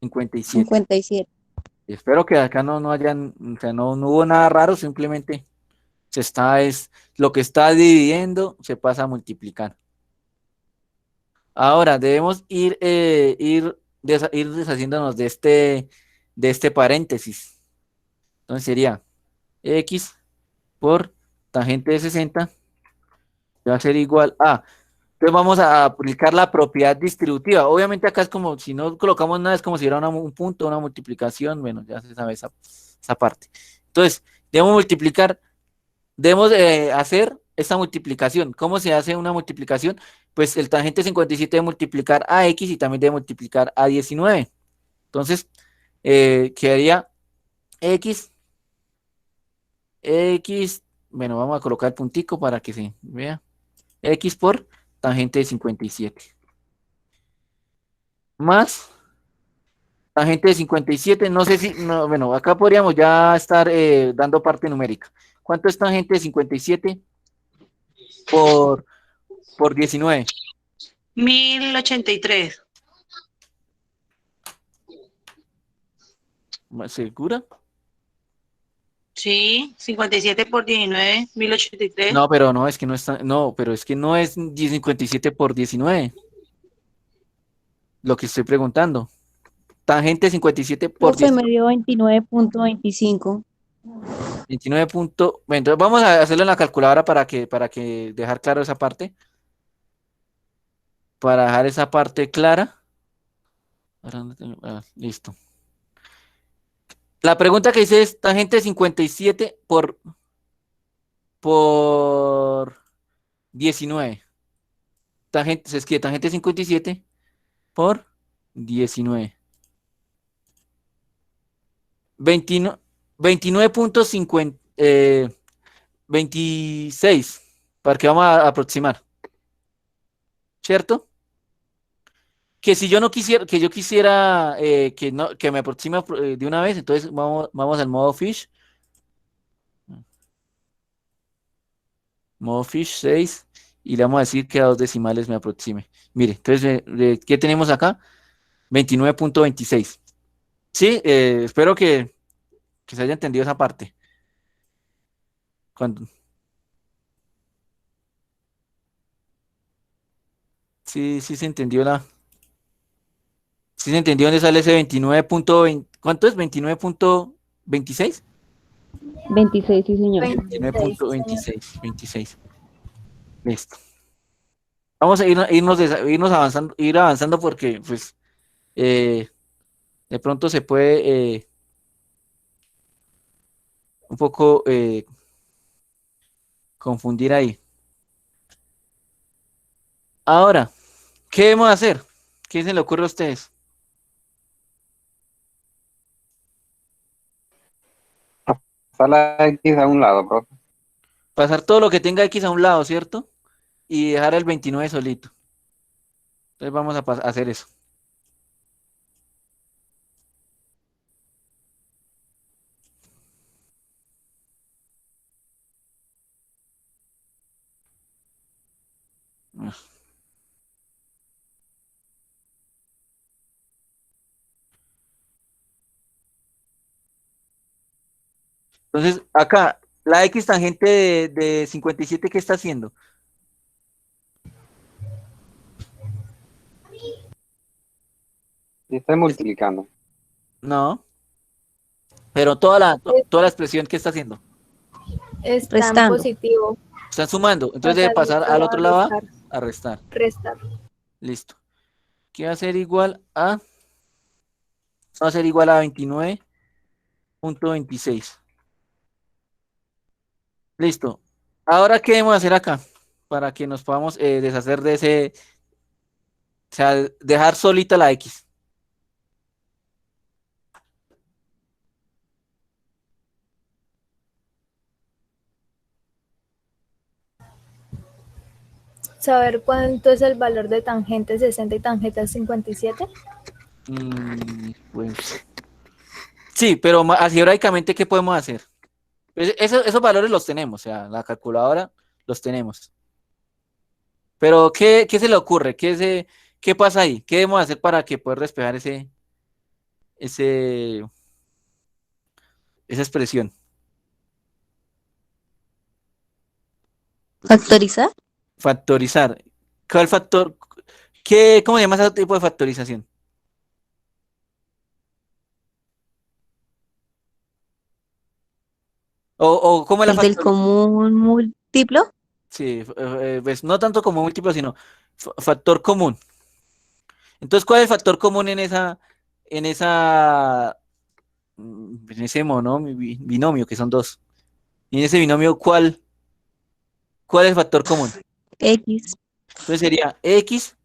57. 57. Espero que acá no hayan, o sea, no hubo nada raro, simplemente lo que está dividiendo se pasa a multiplicar. Ahora debemos ir deshaciéndonos de este paréntesis. Entonces sería X por tangente de 60 va a ser igual a. Entonces vamos a aplicar la propiedad distributiva. Obviamente acá es como, si no colocamos nada, es como si hubiera un punto, una multiplicación. Bueno, ya se sabe esa parte. Entonces, debemos hacer esta multiplicación. ¿Cómo se hace una multiplicación? Pues el tangente 57 debe multiplicar a X y también debe multiplicar a 19. Entonces, quedaría X, bueno, vamos a colocar el puntico para que se vea. X por tangente de 57. Más tangente de 57, no sé si, no, bueno, acá podríamos ya estar dando parte numérica. ¿Cuánto es tangente de 57 por 19? 1083. ¿Segura? Sí, 57 por 19, 1083. No, pero no, es que no está, no, pero es que no es 57 por 19, lo que estoy preguntando. Tangente de 57 por Profe, me 19. dio 29.25. 29 punto... Bueno, entonces vamos a hacerlo en la calculadora para que dejar claro esa parte. Para dejar esa parte clara. Ahora, listo. La pregunta que dice es tangente de 57 por 19. Tangente, se escribe tangente de 57 por 19. 29, 29.50, 26, para que vamos a aproximar, ¿cierto? Que si yo no quisiera, que yo quisiera que no, que me aproxime de una vez, entonces vamos al modo fish 6, y le vamos a decir que a 2 decimales me aproxime. Mire, entonces, ¿qué tenemos acá? 29.26. Sí, espero que se haya entendido esa parte. Cuando, sí, sí se entendió sí se entendió dónde sale ese 29.20, ¿cuánto es? 29.26. 26, sí, señor. 26, sí, señor. 29.26, listo. Vamos a irnos avanzando, ir avanzando porque, pues, eh, de pronto se puede un poco confundir ahí. Ahora, ¿qué debemos hacer? ¿Qué se le ocurre a ustedes? Pasar la X a un lado, profe. Pasar todo lo que tenga X a un lado, ¿cierto? Y dejar el 29 solito. Entonces vamos a hacer eso. Entonces, acá, la X tangente de 57, ¿qué está haciendo? Y estoy multiplicando. No, pero toda la expresión, ¿qué está haciendo? Está en Restando. positivo. Están sumando. Entonces debe Pasar pasar al a otro lado restar. a restar. Restar. Listo. ¿Qué va a ser igual a? Va a ser igual a 29.26. Listo. Ahora, ¿qué debemos hacer acá? Para que nos podamos deshacer de ese, o sea, dejar solita la X. Saber cuánto es el valor de tangente 60 y tangente 57. Pues sí, pero algebraicamente, ¿qué podemos hacer? Pues, esos valores los tenemos, o sea, la calculadora los tenemos. Pero, ¿qué se le ocurre? ¿Qué pasa ahí? ¿Qué debemos hacer para que poder despejar ese, esa expresión? ¿Factorizar? Factorizar. ¿Cuál factor? ¿Cómo se llama ese tipo de factorización? ¿O cómo es la ¿El del factorización? común múltiplo? Sí, pues no tanto como múltiplo, sino factor común. Entonces, ¿cuál es el factor común en esa, en ese binomio, que son dos? Y en ese binomio, ¿cuál es el factor común? X. Entonces sería X.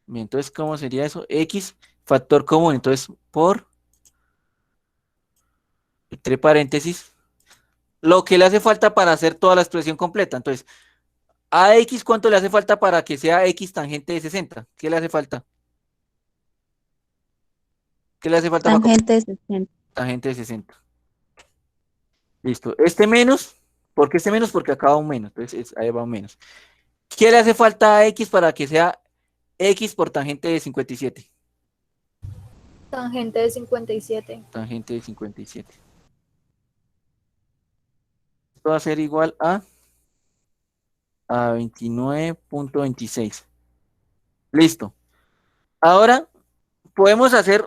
Bien, entonces, ¿cómo sería eso? X, factor común. Entonces, entre paréntesis, lo que le hace falta para hacer toda la expresión completa. Entonces, a X, ¿cuánto le hace falta para que sea X tangente de 60? ¿Qué le hace falta? ¿Qué le hace falta para Tangente de 60. tangente de 60? Listo. Este menos, ¿por qué este menos? Porque acá va un menos. Entonces, ahí va un menos. ¿Qué le hace falta a X para que sea X por tangente de 57? Tangente de 57. Tangente de 57. Esto va a ser igual a 29.26. Listo. Ahora podemos hacer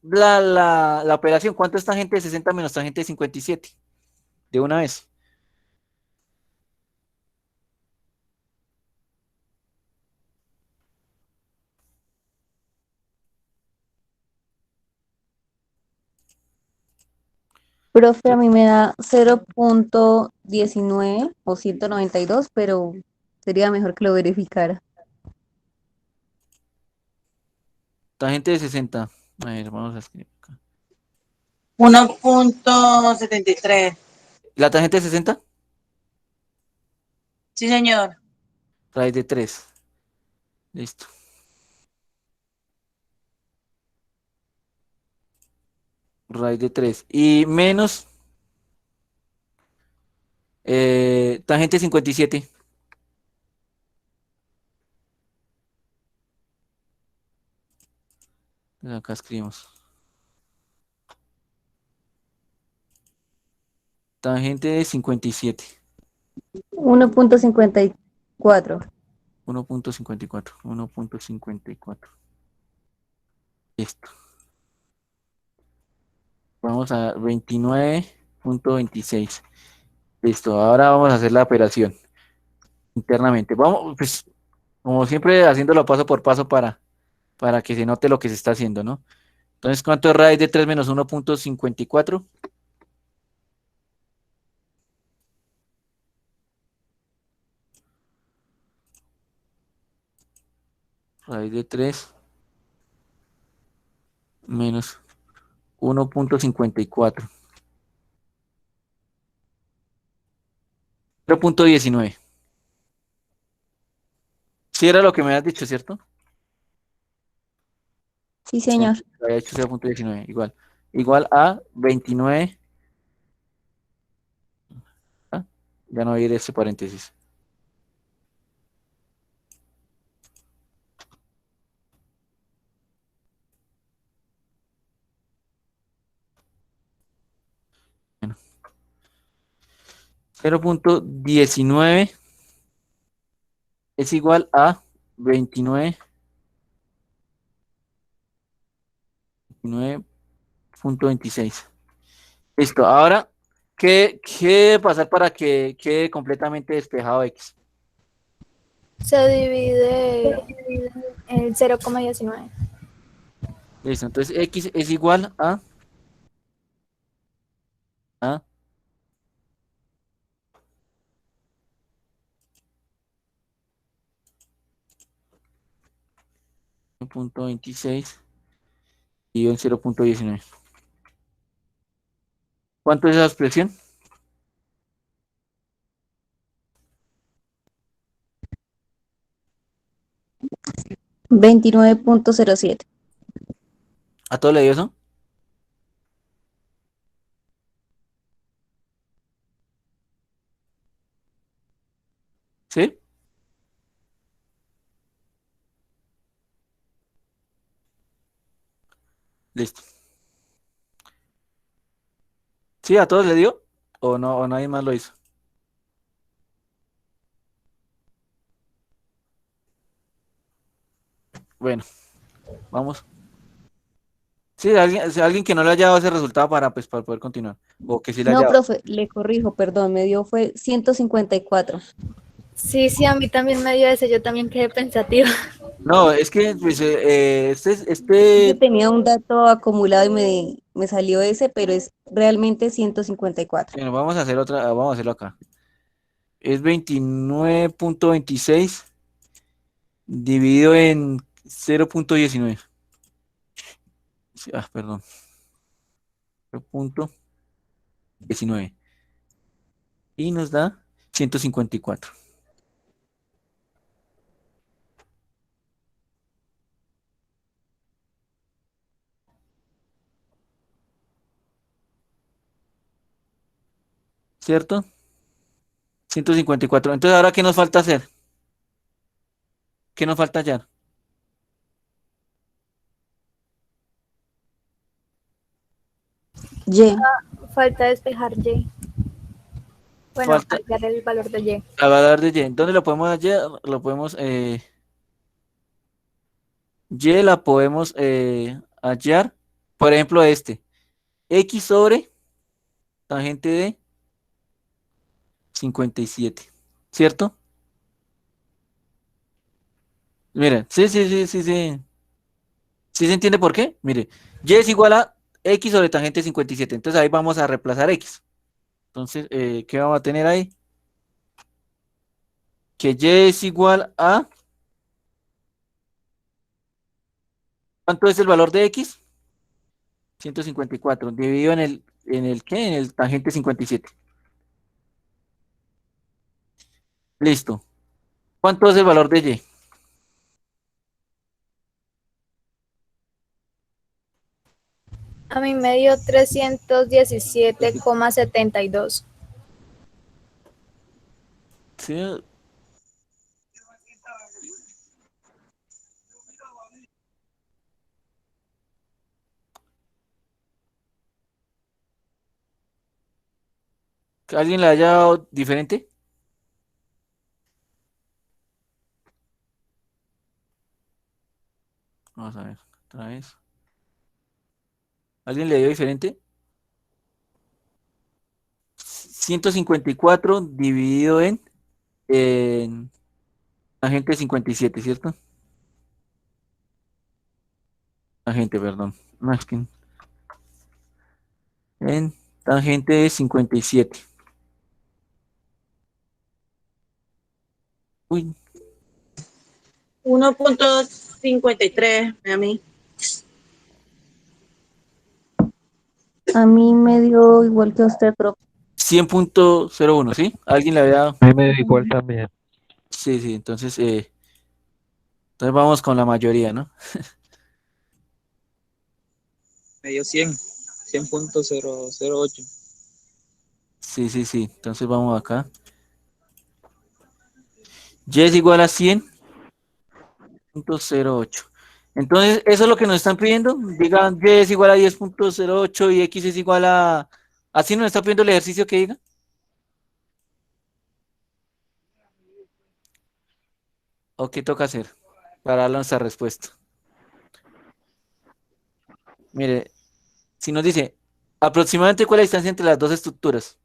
la operación. ¿Cuánto es tangente de 60 menos tangente de 57? de una vez. Profe, a mí me da 0.19 o 192, pero sería mejor que lo verificara. Tangente de 60. A ver, vamos a escribir acá. 1.73. ¿La tangente de 60? Sí, señor. Raíz de 3. Listo. Raíz de 3. Y menos tangente de 57. Acá escribimos. Tangente de 57. 1.54. 1.54. 1.54. Listo. Vamos a 29.26. Listo. Ahora vamos a hacer la operación internamente. Vamos, pues, como siempre, haciéndolo paso por paso para que se note lo que se está haciendo, ¿no? Entonces, ¿cuánto es raíz de 3 menos 1.54? Raíz de 3 menos 1.54. 0.19. Sí era lo que me has dicho, ¿cierto? Sí, Sí, señor. había hecho 0.19. Igual. Igual a 29. ¿Ah? Ya no voy a ir ese paréntesis. Bueno, 0.19 es igual a 29.26. Listo. Ahora, ¿qué debe pasar para que quede completamente despejado X? Se divide en 0,19. Listo. Entonces, X es igual a 0.26 y en 0.19. ¿Cuánto es esa expresión? 29.07. ¿A todo le dio eso? ¿Sí? Listo. ¿Sí? ¿A todos le dio? ¿O no? ¿O nadie más lo hizo? Bueno, vamos. Sí, alguien que no le haya dado ese resultado pues, para poder continuar. O que sí le haya No, dado. profe, le corrijo, perdón, me dio fue 154. Sí, sí, a mí también me dio ese, yo también quedé pensativa. No, es que pues, Yo tenía un dato acumulado y me salió ese, pero es realmente 154. bueno, vamos a hacer otra, vamos a hacerlo acá. Es 29.26 dividido en 0.19. Sí, perdón. 0.19. Y nos da 154. ¿Cierto? 154. Entonces, ¿ahora qué nos falta hacer? ¿Qué nos falta hallar? Y, Falta despejar Y. Bueno, Falta hallar el valor de Y. a valor de Y. ¿Dónde lo podemos hallar? Lo podemos, Y la podemos hallar. Por ejemplo, X sobre tangente de 57, ¿cierto? Miren, sí. ¿Sí se entiende por qué? Mire, y es igual a x sobre tangente 57. Entonces ahí vamos a reemplazar x. Entonces, ¿qué vamos a tener ahí? Que y es igual a... ¿Cuánto es el valor de x? 154, dividido en el ¿qué? En el tangente 57. Listo. ¿Cuánto es el valor de y? A mí me dio 317,72. Sí. ¿Que alguien le haya dado diferente? Vamos a ver, otra vez. ¿Alguien le dio diferente? 154 dividido en tangente 57, ¿cierto? Tangente, perdón. No, es que en tangente 57. Uy, 1.53 a mí. A mí me dio igual que a usted, profe. 100.01, ¿sí? ¿Alguien le había...? A mí me dio igual también. Sí, entonces vamos con la mayoría, ¿no? Me dio 100.008. Sí, entonces vamos acá. Y es igual a 100.08. Entonces, eso es lo que nos están pidiendo. Digan, y es igual a 10.08 y x es igual a... ¿Así nos está pidiendo el ejercicio que diga? ¿O qué toca hacer para dar nuestra respuesta? Mire, si nos dice, aproximadamente cuál es la distancia entre las dos estructuras,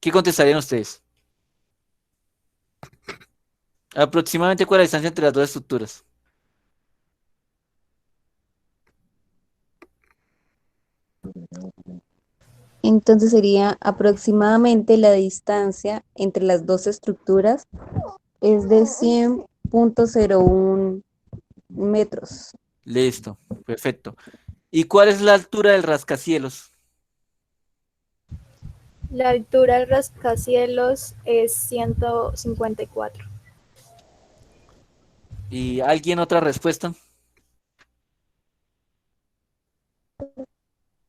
¿qué contestarían ustedes? Aproximadamente cuál es la distancia entre las dos estructuras. Entonces sería aproximadamente la distancia entre las dos estructuras es de 100.01 metros. Listo, perfecto. ¿Y cuál es la altura del rascacielos? La altura del rascacielos es 154. ¿Y alguien otra respuesta?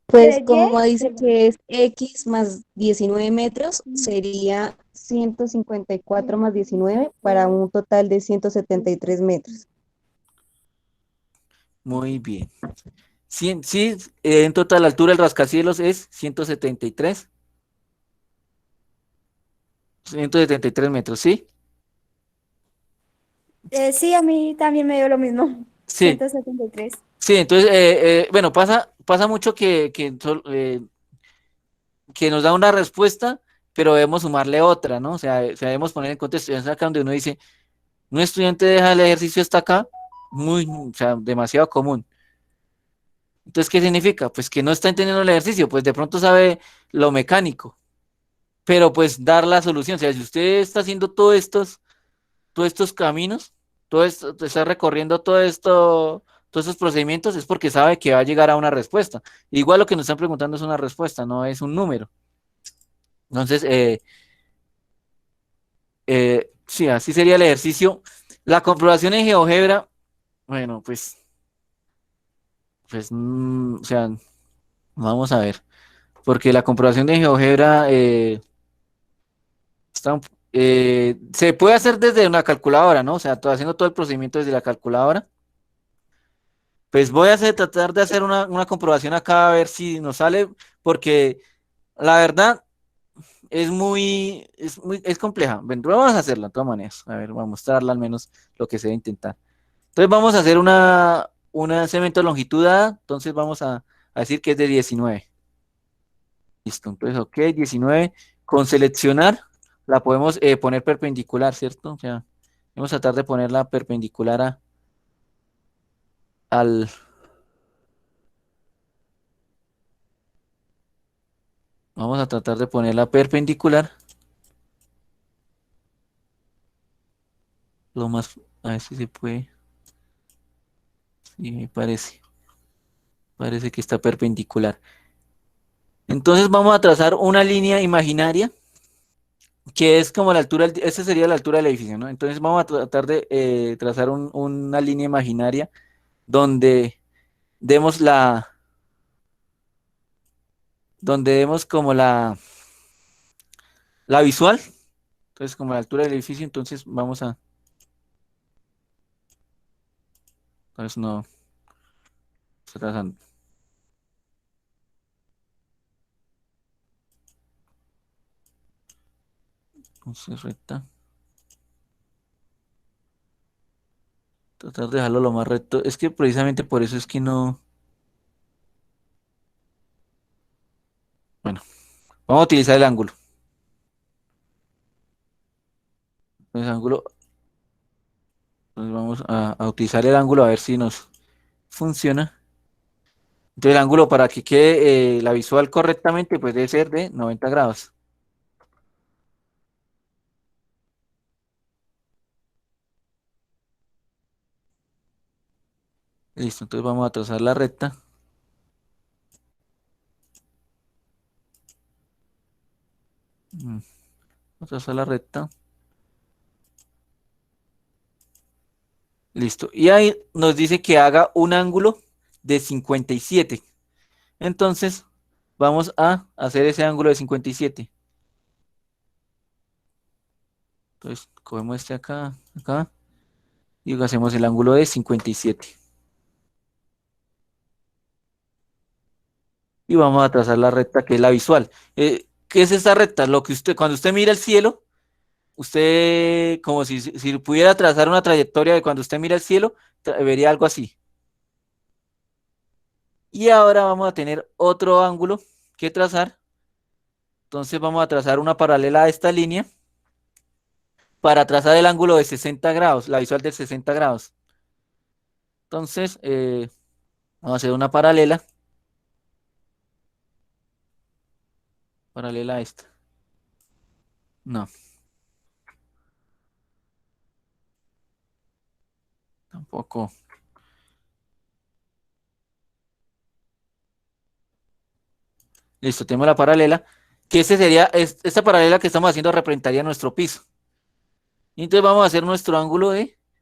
Pues como dice que es X más 19 metros, sería 154 más 19 para un total de 173 metros. Muy bien. Sí, en total la altura del rascacielos es 173 metros, ¿sí? Sí, a mí también me dio lo mismo. Sí, 173. sí, entonces, bueno, pasa mucho que nos da una respuesta, pero debemos sumarle otra, ¿no? O sea, debemos poner en contexto, es acá donde uno dice, un estudiante deja el ejercicio hasta acá, o sea, demasiado común. Entonces, ¿qué significa? Pues que no está entendiendo el ejercicio, pues de pronto sabe lo mecánico, pero pues dar la solución, o sea, si usted está haciendo todos estos caminos, todo esto, está recorriendo todos estos procedimientos, es porque sabe que va a llegar a una respuesta. Igual lo que nos están preguntando es una respuesta, no es un número. Entonces, sí, así sería el ejercicio. La comprobación en GeoGebra, bueno, o sea, vamos a ver, porque la comprobación de GeoGebra se puede hacer desde una calculadora, ¿no? O sea, haciendo todo el procedimiento desde la calculadora. Pues voy a tratar de hacer una comprobación acá a ver si nos sale, porque la verdad es compleja. Bueno, vamos a hacerla de todas maneras. A ver, vamos a mostrarla al menos lo que se debe intentar. Entonces vamos a hacer una segmento de longitud dada, entonces vamos a decir que es de 19. Listo, entonces ok, 19. con seleccionar la podemos poner perpendicular, ¿cierto? O sea, vamos a tratar de ponerla perpendicular al... Vamos a tratar de ponerla perpendicular. Lo más... A ver si se puede. Sí, me parece. Parece que está perpendicular. Entonces vamos a trazar una línea imaginaria que es como la altura, esa sería la altura del edificio, ¿no? Entonces vamos a tratar de trazar una línea imaginaria donde demos donde demos como la visual, entonces como la altura del edificio, entonces vamos a, entonces no, está trazando, entonces recta, tratar de dejarlo lo más recto, es que precisamente por eso es que no, bueno, vamos a utilizar el ángulo, entonces ángulo, entonces vamos a utilizar el ángulo a ver si nos funciona. Entonces el ángulo para que quede la visual correctamente, pues debe ser de 90 grados. Listo, entonces vamos a trazar la recta. Vamos a trazar la recta. Listo. Y ahí nos dice que haga un ángulo de 57. Entonces, vamos a hacer ese ángulo de 57. Entonces, cogemos este acá, acá, y hacemos el ángulo de 57. Y vamos a trazar la recta que es la visual. ¿Qué es esta recta? Lo que usted, cuando usted mira el cielo, usted, como si pudiera trazar una trayectoria de cuando usted mira el cielo, vería algo así. Y ahora vamos a tener otro ángulo que trazar. Entonces vamos a trazar una paralela a esta línea para trazar el ángulo de 60 grados, la visual de 60 grados. Entonces, vamos a hacer una paralela a esta. No, tampoco. Listo, tenemos la paralela, que esta paralela que estamos haciendo representaría nuestro piso. Y entonces vamos a hacer nuestro ángulo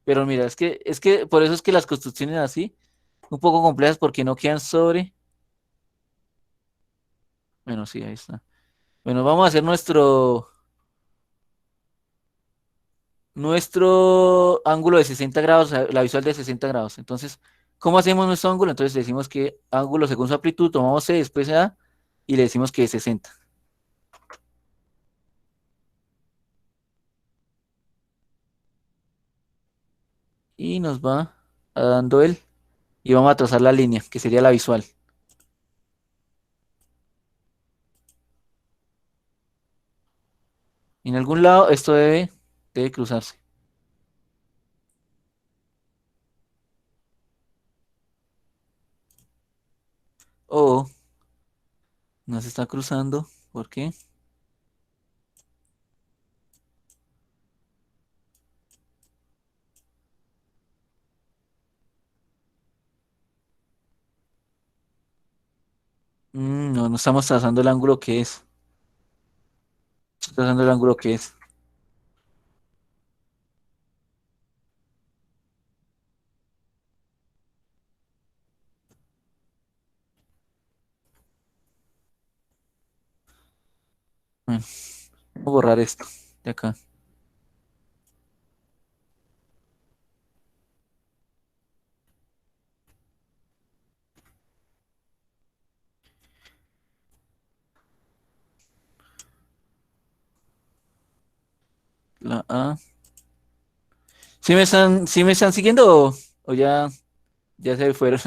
pero mira, es que por eso es que las construcciones así, un poco complejas porque no quedan sobre. Bueno, sí, ahí está. Bueno, vamos a hacer nuestro ángulo de 60 grados, la visual de 60 grados. Entonces, ¿cómo hacemos nuestro ángulo? Entonces decimos que ángulo según su amplitud, tomamos C, después A, y le decimos que es 60. Y nos va dando y vamos a trazar la línea, que sería la visual. En algún lado esto debe cruzarse. O no se está cruzando. ¿Por qué? No, no estamos trazando el ángulo que es. Estamos trazando el ángulo que es. Bueno, vamos a borrar esto de acá. La A. ¿Sí me están siguiendo o ya se fueron?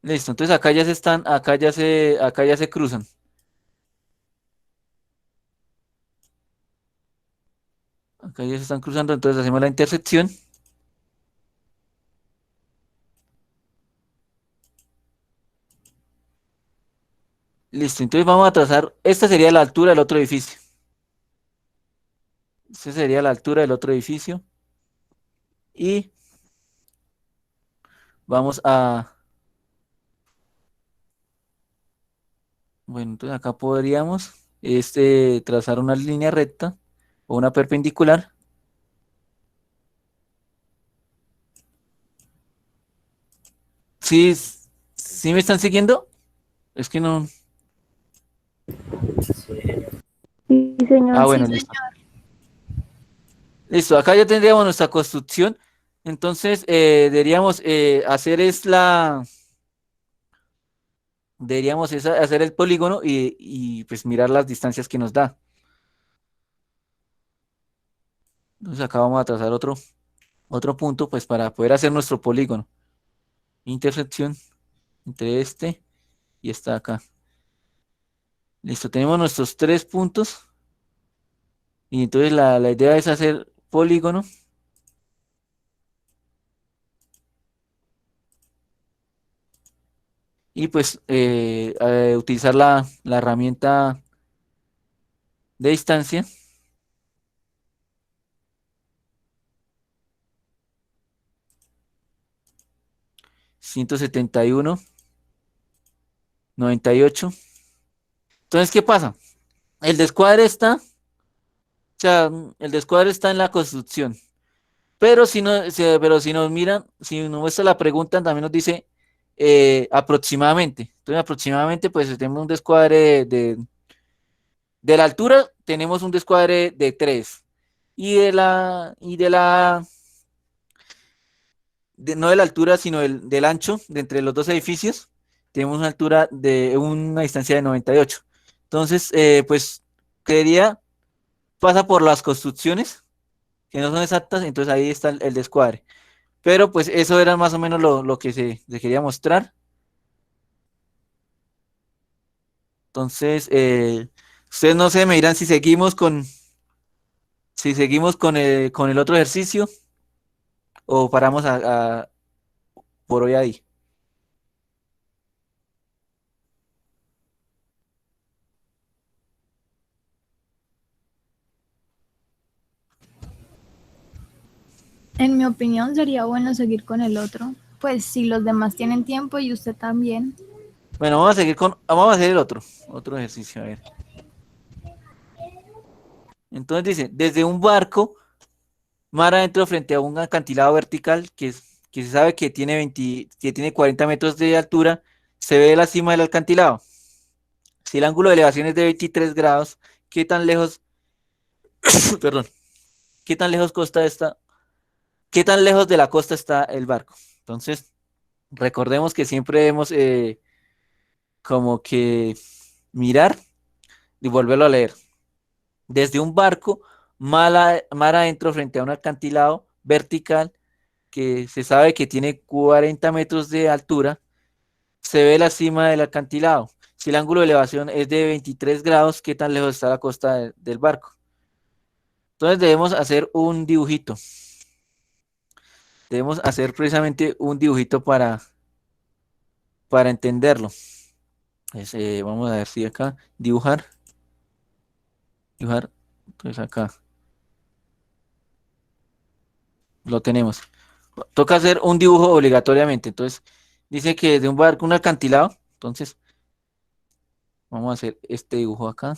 Listo, entonces acá ya se están, acá ya se cruzan. Acá ya se están cruzando, entonces hacemos la intersección. Listo, entonces vamos a trazar, esta sería la altura del otro edificio. Esta sería la altura del otro edificio. Y vamos a, bueno, entonces acá podríamos trazar una línea recta o una perpendicular. ¿Sí, sí me están siguiendo? Es que no. Sí, Ah, señor. bueno, listo. Listo, acá ya tendríamos nuestra construcción. Entonces, deberíamos hacer hacer el polígono pues mirar las distancias que nos da. Entonces acá vamos a trazar otro punto, pues para poder hacer nuestro polígono. Intersección entre este y esta acá. Listo, tenemos nuestros 3 puntos. Y entonces la idea es hacer polígono. Y pues utilizar la herramienta de distancia. 171,98. Entonces, ¿qué pasa? El descuadre está, o sea, el descuadre está en la construcción. Pero si nos miran, si nos muestra la pregunta, también nos dice aproximadamente. Entonces, aproximadamente, pues tenemos un descuadre de la altura, tenemos un descuadre de 3. No de la altura, sino del ancho de entre los dos edificios, tenemos una altura de una distancia de 98. Entonces, pues, creería, pasa por las construcciones, que no son exactas, entonces ahí está el descuadre. Pero pues eso era más o menos lo que se quería mostrar. Entonces, ustedes no sé, me dirán si seguimos con el otro ejercicio o paramos por hoy ahí. En mi opinión sería bueno seguir con el otro. Pues si los demás tienen tiempo y usted también. Bueno, vamos a hacer el otro ejercicio, a ver. Entonces dice, desde un barco, mar adentro frente a un acantilado vertical que se sabe que tiene 40 metros de altura, se ve la cima del acantilado. Si el ángulo de elevación es de 23 grados, ¿qué tan lejos, perdón, qué tan lejos qué tan lejos de la costa está el barco? Entonces, recordemos que siempre debemos como que mirar y volverlo a leer. Desde un barco, mar adentro frente a un acantilado vertical que se sabe que tiene 40 metros de altura, se ve la cima del acantilado. Si el ángulo de elevación es de 23 grados, ¿qué tan lejos está la costa del barco? Entonces debemos hacer un dibujito. Debemos hacer precisamente un dibujito para entenderlo. Vamos a ver si acá, dibujar. Entonces acá lo tenemos. Toca hacer un dibujo obligatoriamente. Entonces dice que de un barco, un acantilado. Entonces vamos a hacer este dibujo acá.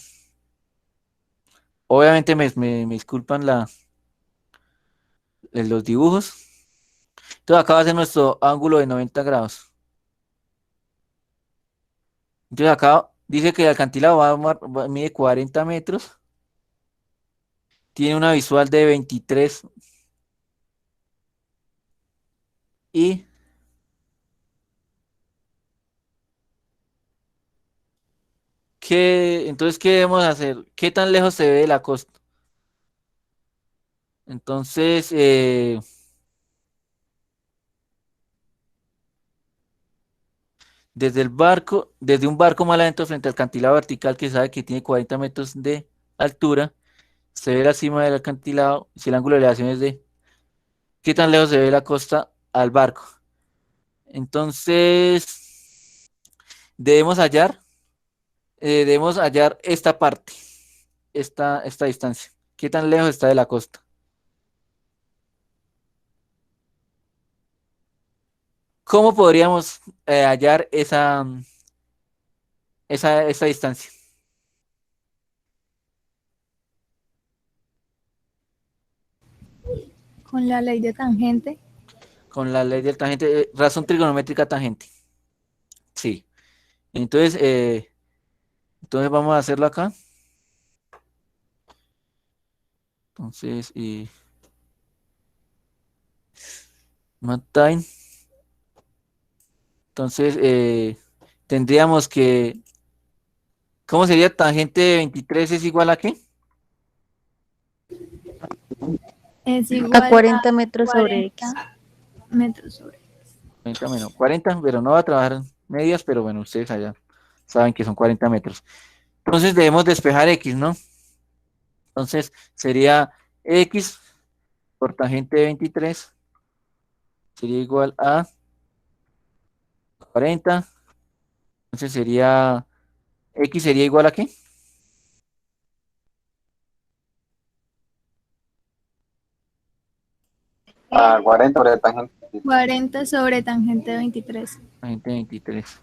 Obviamente me disculpan los dibujos. Entonces acá va a ser nuestro ángulo de 90 grados. Entonces acá dice que el acantilado mide 40 metros. Tiene una visual de 23 y entonces, ¿qué debemos hacer? ¿Qué tan lejos se ve de la costa? Entonces, desde un barco mal adentro frente al acantilado vertical que sabe que tiene 40 metros de altura, se ve la cima del acantilado, si el ángulo de elevación es de qué tan lejos se ve la costa al barco. Entonces, debemos hallar, debemos hallar esta parte, esta distancia. ¿Qué tan lejos está de la costa? ¿Cómo podríamos hallar esa distancia? Con la ley de tangente. Con la ley del tangente, razón trigonométrica tangente. Sí. Entonces vamos a hacerlo acá. Entonces, Math time. Entonces, tendríamos que, ¿cómo sería? Tangente de 23 es igual a ¿qué? Es A igual 40 metros sobre X. 40 metros sobre. 40 menos 40, pero no va a trabajar medias, pero bueno, ustedes allá saben que son 40 metros. Entonces debemos despejar X, ¿no? Entonces sería X por tangente de 23 sería igual a 40. Entonces sería, X sería igual a ¿qué? A 40 sobre tangente. 40 sobre tangente de 23. Tangente de 23.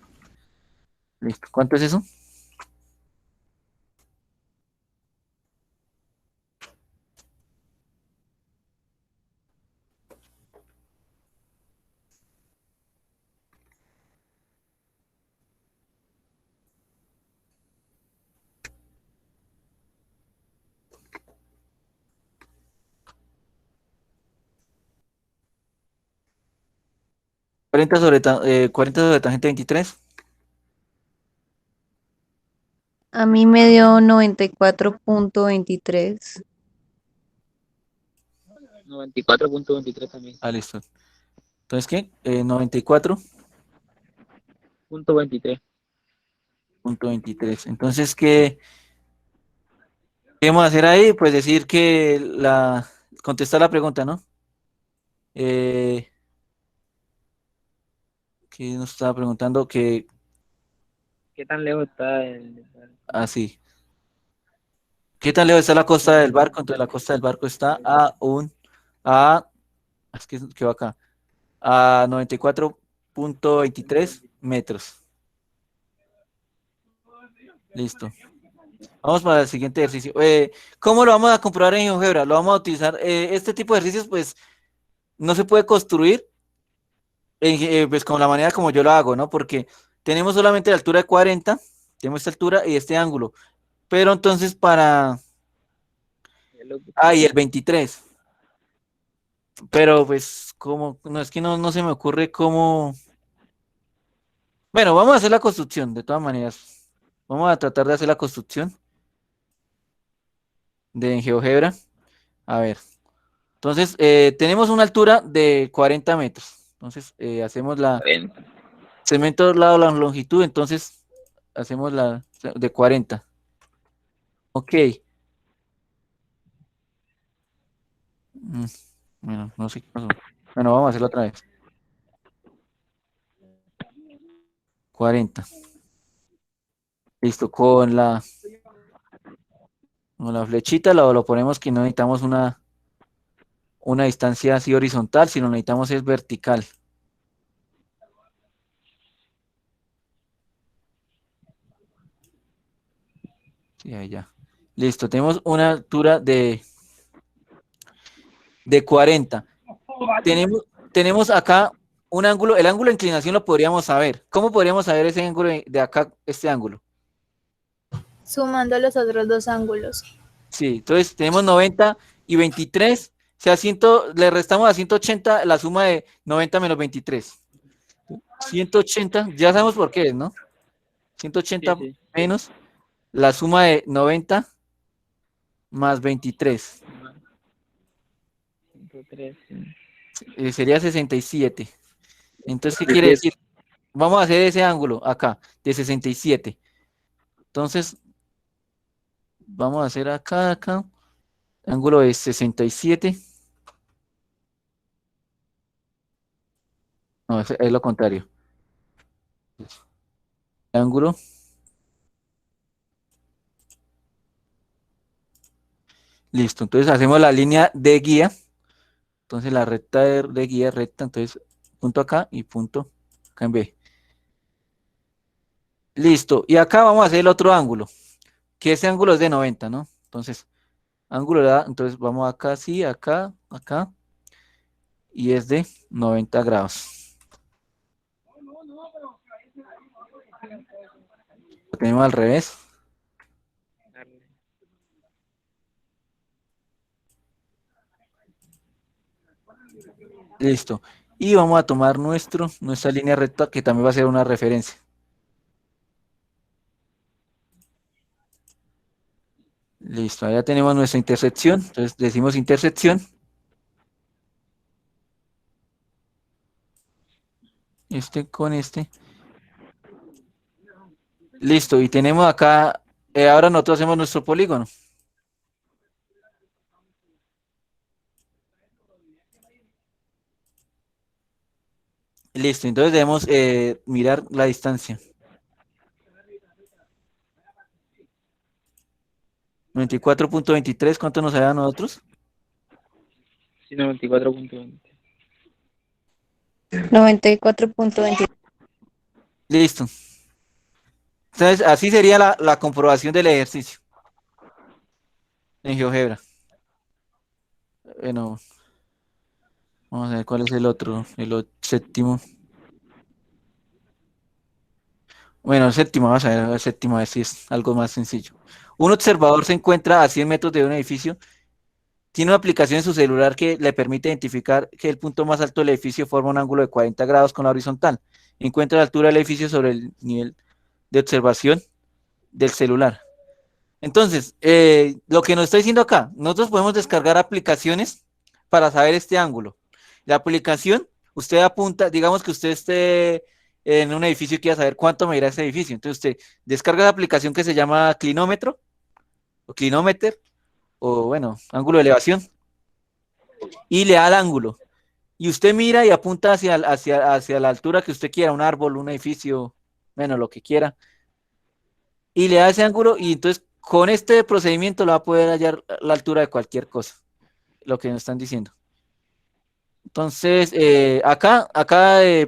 Listo. ¿Cuánto es eso? ¿40 sobre tangente de 23? A mí me dio 94.23. 94.23 también. Ah, listo. Entonces, ¿qué? 94.23. Punto 23. Entonces, ¿qué vamos a hacer ahí? Pues decir que contestar la pregunta, ¿no? Que nos estaba preguntando que, ¿Qué tan lejos está así. ¿Qué tan lejos está la costa del barco? Entonces, la costa del barco está es que va acá, a 94.23 metros. Listo. Vamos para el siguiente ejercicio. ¿Cómo lo vamos a comprobar en GeoGebra? Lo vamos a utilizar. Este tipo de ejercicios, pues, no se puede construir pues con la manera como yo lo hago, ¿no? Porque tenemos solamente la altura de 40, tenemos esta altura y este ángulo. Pero entonces y el 23. Pero pues, ¿cómo? No, es que no se me ocurre cómo. Bueno, vamos a hacer la construcción, de todas maneras. Vamos a tratar de hacer la construcción de GeoGebra. A ver. Entonces, tenemos una altura de 40 metros. Entonces, hacemos la 40. segmento lado la longitud, entonces hacemos la de 40. Ok. Mm, Bueno, no sé qué pasó. Bueno, vamos a hacerlo otra vez. 40. Listo, con la flechita lo ponemos que no necesitamos una distancia así horizontal, sino necesitamos es vertical. Sí, ahí ya. Listo, tenemos una altura de 40. Tenemos acá un ángulo, el ángulo de inclinación lo podríamos saber. ¿Cómo podríamos saber ese ángulo de acá, este ángulo? Sumando los otros dos ángulos. Sí, entonces tenemos 90 y 23. O sea, le restamos a 180 la suma de 90 menos 23. 180, ya sabemos por qué es, ¿no? 180 Sí, sí. menos la suma de 90 más 23. 103. Sería 67. Entonces, ¿qué Sí, quiere decir? vamos a hacer ese ángulo acá, de 67. Entonces, vamos a hacer acá, ángulo de 67. No, es lo contrario. Ángulo. Listo, entonces hacemos la línea de guía. Entonces la recta de guía recta, entonces punto acá y punto acá en B. Listo, y acá vamos a hacer el otro ángulo, que ese ángulo es de 90, ¿no? Entonces, ángulo de A, entonces vamos acá, sí, acá, y es de 90 grados. Lo tenemos al revés. Listo. Y vamos a tomar nuestra línea recta, que también va a ser una referencia. Listo, allá tenemos nuestra intersección. Entonces decimos intersección. Este con este. Listo, y tenemos acá, ahora nosotros hacemos nuestro polígono. Listo, entonces debemos mirar la distancia. 94.23, ¿cuánto nos da a nosotros? Sí, 94.20. 94.20. Listo. Entonces, así sería la comprobación del ejercicio en GeoGebra. Bueno, vamos a ver cuál es el otro, séptimo. Bueno, el séptimo, vamos a ver el séptimo, a ver si es algo más sencillo. Un observador se encuentra a 100 metros de un edificio. Tiene una aplicación en su celular que le permite identificar que el punto más alto del edificio forma un ángulo de 40 grados con la horizontal. Encuentra la altura del edificio sobre el nivel de observación del celular. Entonces, lo que nos está diciendo acá, nosotros podemos descargar aplicaciones para saber este ángulo. La aplicación, usted apunta, digamos que usted esté en un edificio y quiera saber cuánto medirá ese edificio. Entonces usted descarga la aplicación que se llama clinómetro, o clinometer, o bueno, ángulo de elevación, y le da el ángulo. Y usted mira y apunta hacia la altura que usted quiera, un árbol, un edificio, bueno, lo que quiera, y le da ese ángulo, y entonces con este procedimiento le va a poder hallar la altura de cualquier cosa, lo que nos están diciendo. Entonces,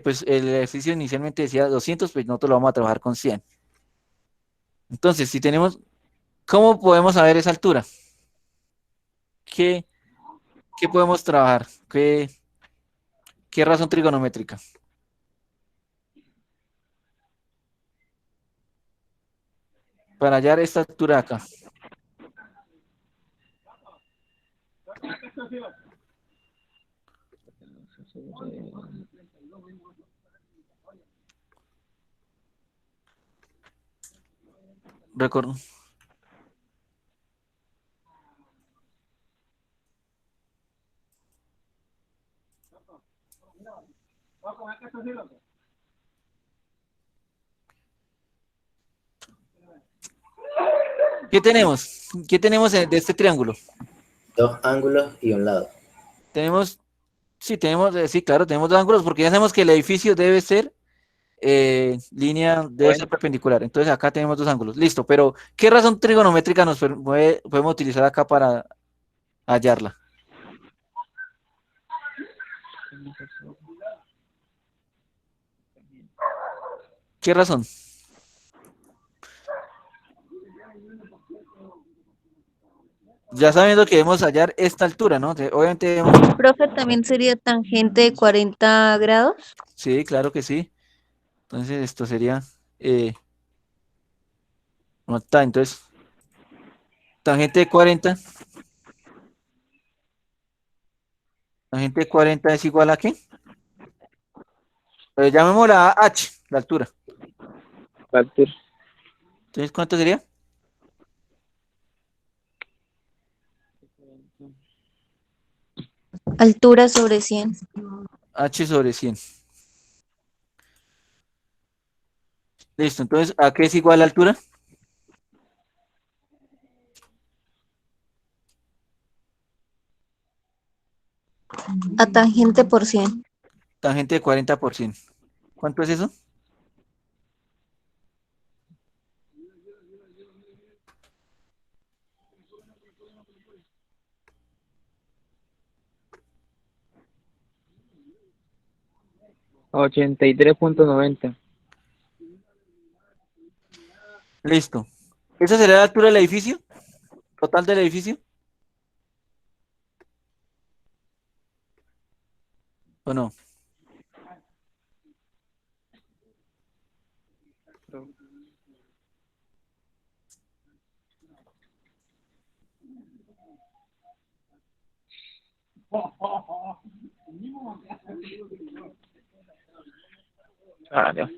pues el ejercicio inicialmente decía 200, pues nosotros lo vamos a trabajar con 100. Entonces, si tenemos, ¿cómo podemos saber esa altura? ¿Qué, qué podemos trabajar? ¿Qué razón trigonométrica? Para hallar esta altura acá. Recuerdo. ¿Qué tenemos? ¿Qué tenemos de este triángulo? Dos ángulos y un lado. Tenemos, sí, claro, tenemos dos ángulos porque ya sabemos que el edificio debe ser debe ser perpendicular. Entonces acá tenemos dos ángulos. Listo, pero ¿qué razón trigonométrica podemos utilizar acá para hallarla? ¿Qué razón? Ya sabiendo que debemos hallar esta altura, ¿no? Obviamente debemos... Profe, ¿también sería tangente de 40 grados? Sí, claro que sí. Entonces esto sería... no está, entonces... Tangente de 40. Tangente de 40 es igual a ¿qué? Llamémosla H, la altura. Altura. Entonces, ¿cuánto sería? Altura sobre 100. H sobre 100. Listo, entonces, ¿a qué es igual la altura? A tangente por 100. Tangente de 40%. ¿Cuánto es eso? A 83.90. Listo. ¿Esa sería la altura del edificio? ¿Total del edificio? ¿O no? Ah, ya.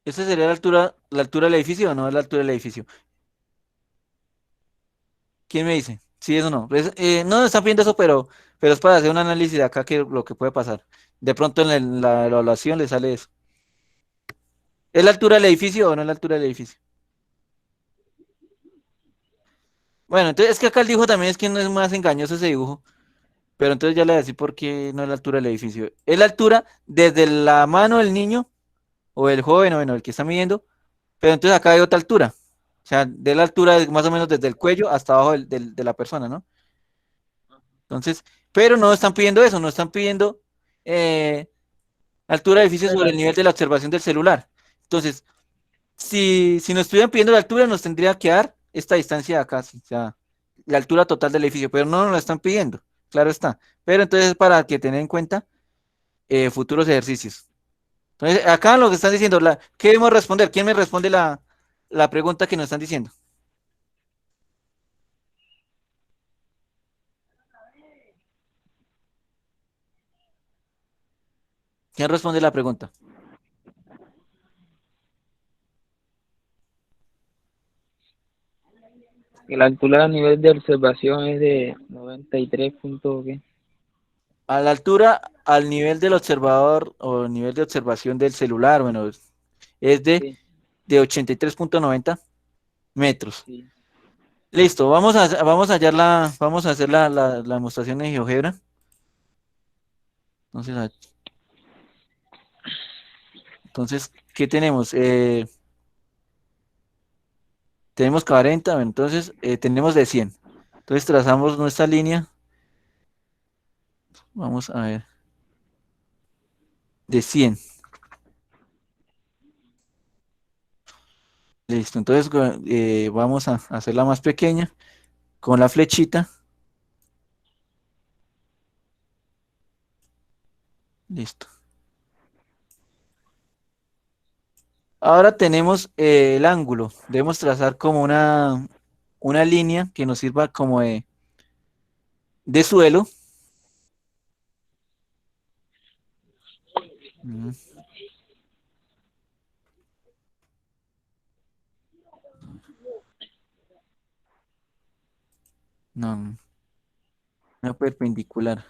¿Esa sería la altura del edificio o no es la altura del edificio? ¿Quién me dice? Sí, eso no. No están pidiendo eso, pero es para hacer un análisis de acá que lo que puede pasar. De pronto en la evaluación le sale eso. ¿Es la altura del edificio o no es la altura del edificio? Bueno, entonces es que acá el dibujo también es que no es más engañoso ese dibujo. Pero entonces ya le voy a decir por qué no es la altura del edificio. Es la altura desde la mano del niño o el joven o bueno, el que está midiendo. Pero entonces acá hay otra altura. O sea, de la altura más o menos desde el cuello hasta abajo de la persona, ¿no? Entonces, pero no están pidiendo eso, no están pidiendo eh, altura de edificio sobre el nivel de la observación del celular. Entonces, si nos estuvieran pidiendo la altura, nos tendría que dar esta distancia de acá, sí, o sea, la altura total del edificio, pero no nos la están pidiendo, claro está. Pero entonces, para que tener en cuenta futuros ejercicios. Entonces, acá lo que están diciendo, ¿qué debemos responder? ¿Quién me responde la pregunta que nos están diciendo? ¿Quién responde la pregunta? Y la altura a nivel de observación es de 93 punto, ¿qué? A la altura, al nivel del observador o nivel de observación del celular, bueno, es Sí, de 83,90 metros. sí. Listo, vamos a hacer la demostración de GeoGebra. Entonces, ¿qué tenemos? Tenemos 40, bueno, entonces tenemos de 100. Entonces trazamos nuestra línea, vamos a ver, de 100. Listo, entonces vamos a hacerla más pequeña con la flechita. Listo. Ahora tenemos el ángulo. Debemos trazar como una línea que nos sirva como de suelo. Mm, No, una perpendicular.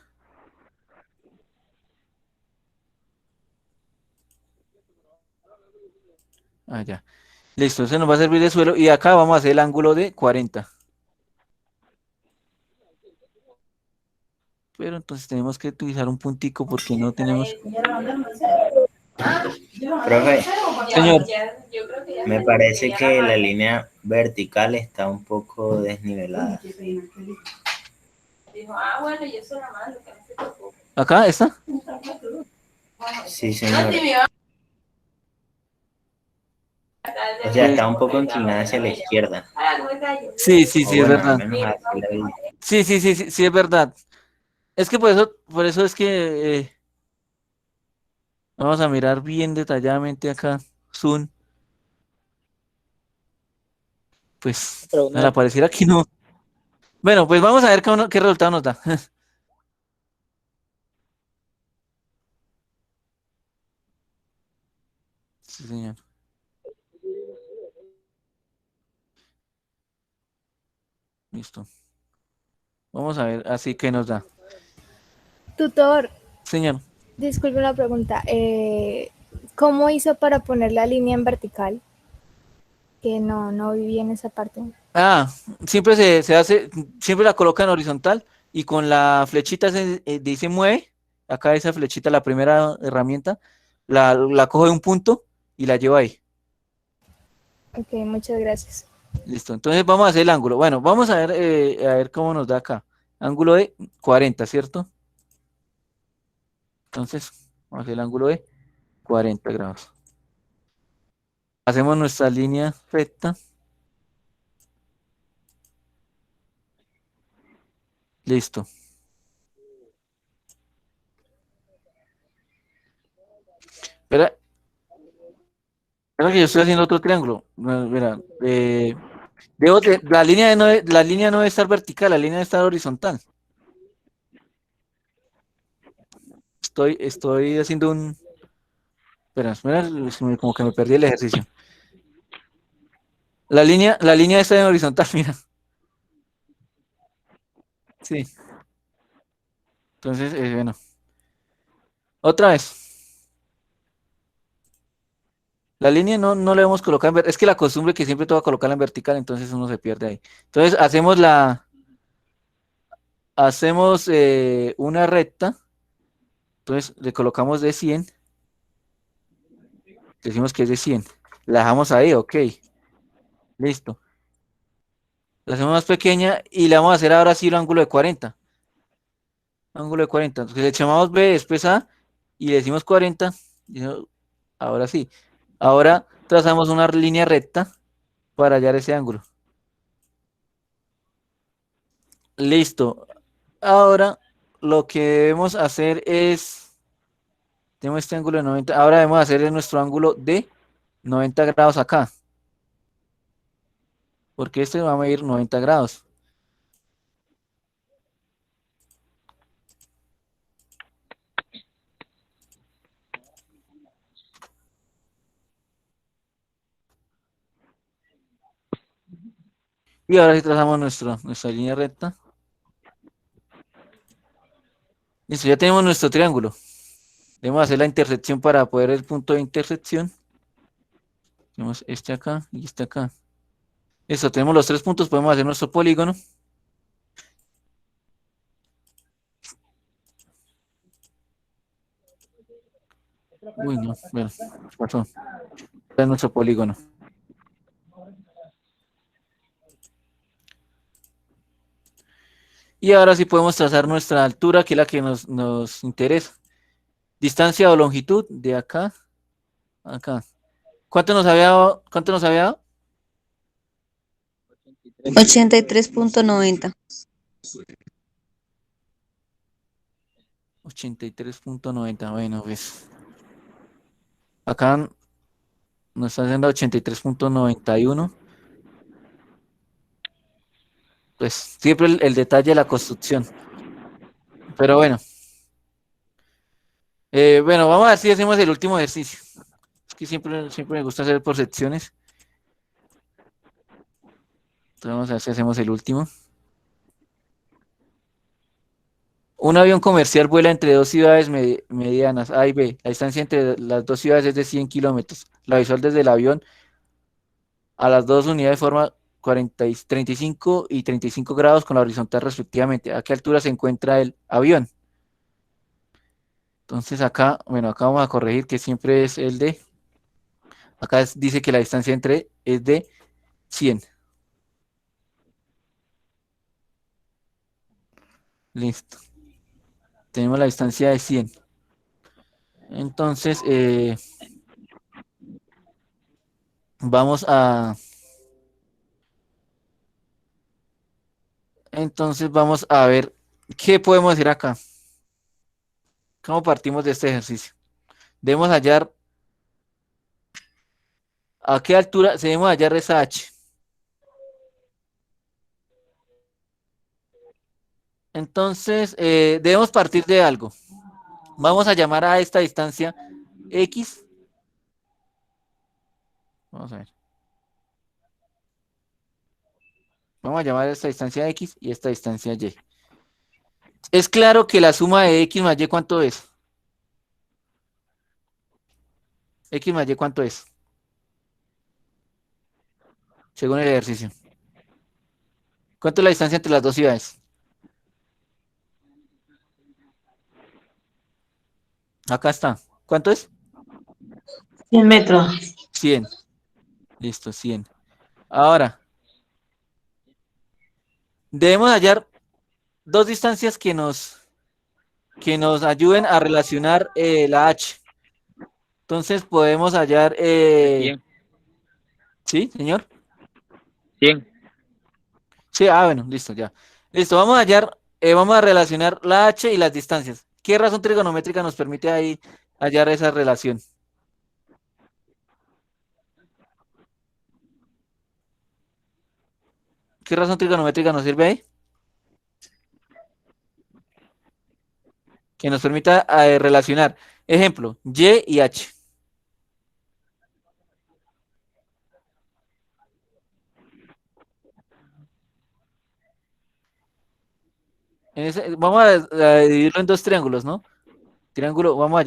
Ah, ya. Listo, eso nos va a servir de suelo. Y acá vamos a hacer el ángulo de 40. Pero entonces tenemos que utilizar un puntico porque no tenemos. Profe, Señor, me parece que la línea vertical está un poco desnivelada. acá está. Sí, señor. O sea, Pues está un poco inclinada hacia la izquierda. sí, sí, O sí, es bueno, al verdad. menos así la vi. Sí, sí, sí, sí, sí, es verdad. Es que por eso es que vamos a mirar bien detalladamente acá. Zoom, pues Pero a la pareciera que no. Bueno, pues vamos a ver qué resultado nos da. Sí, señor. Listo. Vamos a ver así que nos da. Tutor, Señor. disculpe una pregunta. ¿Cómo hizo para poner la línea en vertical? Que no viví en esa parte. Ah, siempre se hace, siempre la coloca en horizontal y con la flechita dice mueve. Acá esa flechita, la primera herramienta, la cojo de un punto y la llevo ahí. Ok, muchas gracias. Listo. Entonces vamos a hacer el ángulo. Bueno, vamos a ver cómo nos da acá. Ángulo de 40, ¿cierto? Entonces, vamos a hacer el ángulo de 40 grados. Hacemos nuestra línea recta. Listo. Espera, espera que yo estoy haciendo otro triángulo. Mira, la línea no debe estar vertical, la línea debe estar horizontal. Estoy haciendo un. Espera, espera, como que me perdí el ejercicio. La línea está en horizontal, mira. Sí. Entonces, bueno. Otra vez. La línea no la hemos colocado en vertical. Es que la costumbre que siempre toca colocarla en vertical, entonces uno se pierde ahí. Entonces, hacemos una recta. Entonces, le colocamos de 100. Decimos que es de 100. La dejamos ahí, ok. Listo. La hacemos más pequeña y le vamos a hacer ahora sí el ángulo de 40. Ángulo de 40. Entonces le llamamos B, después A y le decimos 40. Ahora sí. Ahora trazamos una línea recta para hallar ese ángulo. Listo. Ahora lo que debemos hacer es, tenemos este ángulo de 90. Ahora debemos hacer nuestro ángulo de 90 grados acá. Porque este va a medir 90 grados. Y ahora sí trazamos nuestra línea recta. Listo, ya tenemos nuestro triángulo. Debemos hacer la intersección para poder el punto de intersección. Tenemos este acá y este acá. Listo, tenemos los tres puntos, podemos hacer nuestro polígono. Uy, no, bueno, ¿qué pasó? Este es nuestro polígono. Y ahora sí podemos trazar nuestra altura, que es la que nos interesa. Distancia o longitud de acá a acá. ¿Cuánto nos había dado? 83.90. 83.90. Bueno, pues acá nos está haciendo 83.91. Pues siempre el detalle de la construcción. Pero bueno. Bueno, vamos a ver si hacemos el último ejercicio. Es que siempre me gusta hacer por secciones. Entonces vamos a ver si hacemos el último. Un avión comercial vuela entre dos ciudades medianas, A y B. La distancia entre las dos ciudades es de 100 kilómetros. La visual desde el avión a las dos unidades forma 35 y 35 grados con la horizontal respectivamente. ¿A qué altura se encuentra el avión? Entonces acá, bueno, acá vamos a corregir que siempre es el de. Acá dice que la distancia entre es de 100. Listo. Tenemos la distancia de 100. Entonces, vamos a... Entonces vamos a ver qué podemos decir acá. ¿Cómo partimos de este ejercicio? Debemos hallar a qué altura debemos hallar esa h. Entonces, debemos partir de algo. Vamos a llamar a esta distancia x. Vamos a ver. Vamos a llamar a esta distancia x y esta distancia y. Es claro que la suma de X más Y, ¿cuánto es? X más Y, ¿cuánto es? Según el ejercicio. ¿Cuánto es la distancia entre las dos ciudades? Acá está. ¿Cuánto es? 100 metros. 100. Listo, 100. Ahora, debemos hallar dos distancias que nos ayuden a relacionar la H. Entonces podemos hallar... 100. ¿Sí, señor? 100. Sí, bueno, listo, ya. Listo, vamos a relacionar la H y las distancias. ¿Qué razón trigonométrica nos permite ahí hallar esa relación? ¿Qué razón trigonométrica nos sirve ahí? Que nos permita relacionar. Ejemplo, Y y H. Vamos a dividirlo en dos triángulos, ¿no? Triángulo, vamos a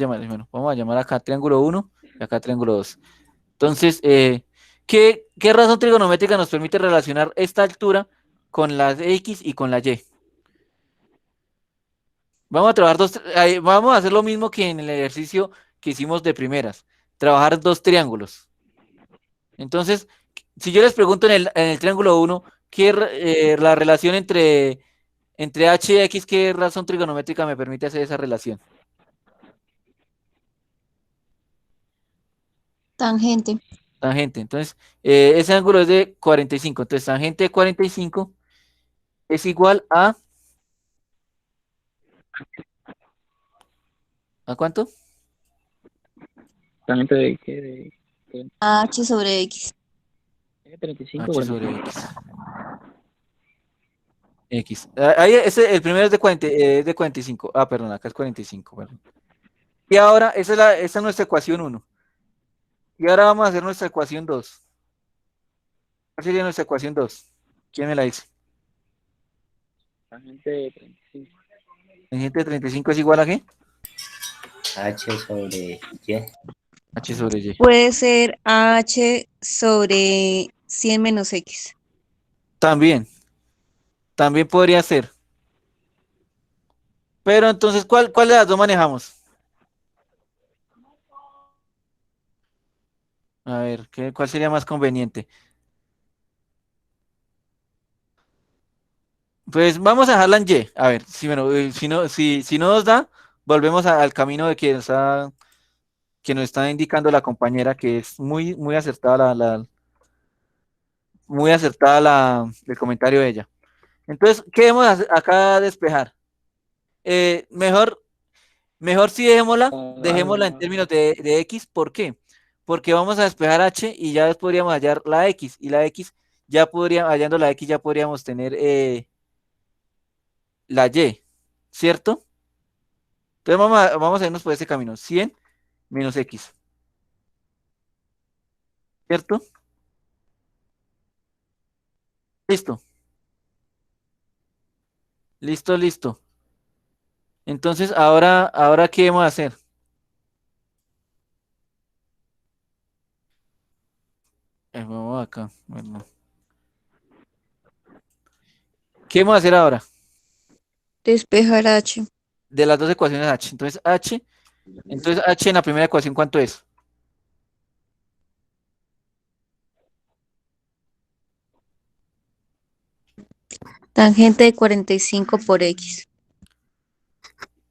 llamar acá triángulo 1 y acá triángulo 2. Entonces, ¿qué razón trigonométrica nos permite relacionar esta altura con la X y con la Y? Vamos a trabajar vamos a hacer lo mismo que en el ejercicio que hicimos de primeras, trabajar dos triángulos. Entonces, si yo les pregunto en el triángulo 1, la relación entre H y X, ¿qué razón trigonométrica me permite hacer esa relación? Tangente. Tangente. Entonces, ese ángulo es de 45. Entonces, tangente de 45 es igual ¿a cuánto? Tangente de qué? De H sobre X. 35 H sobre 45. X. X. Ahí el primero es de 45. Ah, perdón, acá es 45. Perdón. Y ahora, esa es nuestra ecuación 1. Y ahora vamos a hacer nuestra ecuación 2. ¿Cuál sería nuestra ecuación 2? ¿Quién me la dice? Tangente de 35. Tangente de 35 es igual a ¿qué? H sobre Y. H sobre Y. Puede ser H sobre 100 menos X. También podría ser. Pero entonces, ¿cuál de las dos manejamos? A ver, ¿cuál sería más conveniente? Pues vamos a dejarla en Y. A ver, si no nos da, volvemos al camino de que nos está indicando la compañera, que es muy, muy acertada el comentario de ella. Entonces, ¿qué debemos acá despejar? Mejor si dejémosla en términos de X. ¿Por qué? Porque vamos a despejar H y ya podríamos hallar la X. Y hallando la X ya podríamos tener la Y, ¿cierto? Entonces vamos a irnos por ese camino. 100 menos X, ¿cierto? Listo, listo, listo. Entonces, ahora ¿qué debemos hacer? Vamos acá. Bueno. ¿Qué debemos hacer ahora? Despejar H. De las dos ecuaciones H. Entonces H en la primera ecuación, ¿cuánto es? Tangente de 45 por X.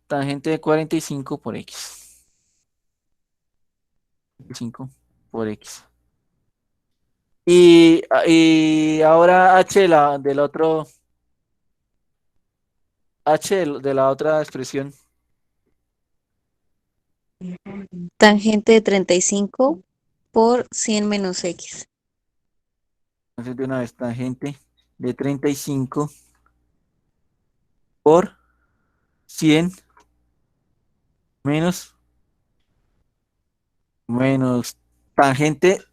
Tangente de 45 por X. 45 por X. Y ahora H de la otra expresión. Tangente de 35 por 100 menos X. Entonces de una vez tangente de 35 por 100 menos, menos tangente,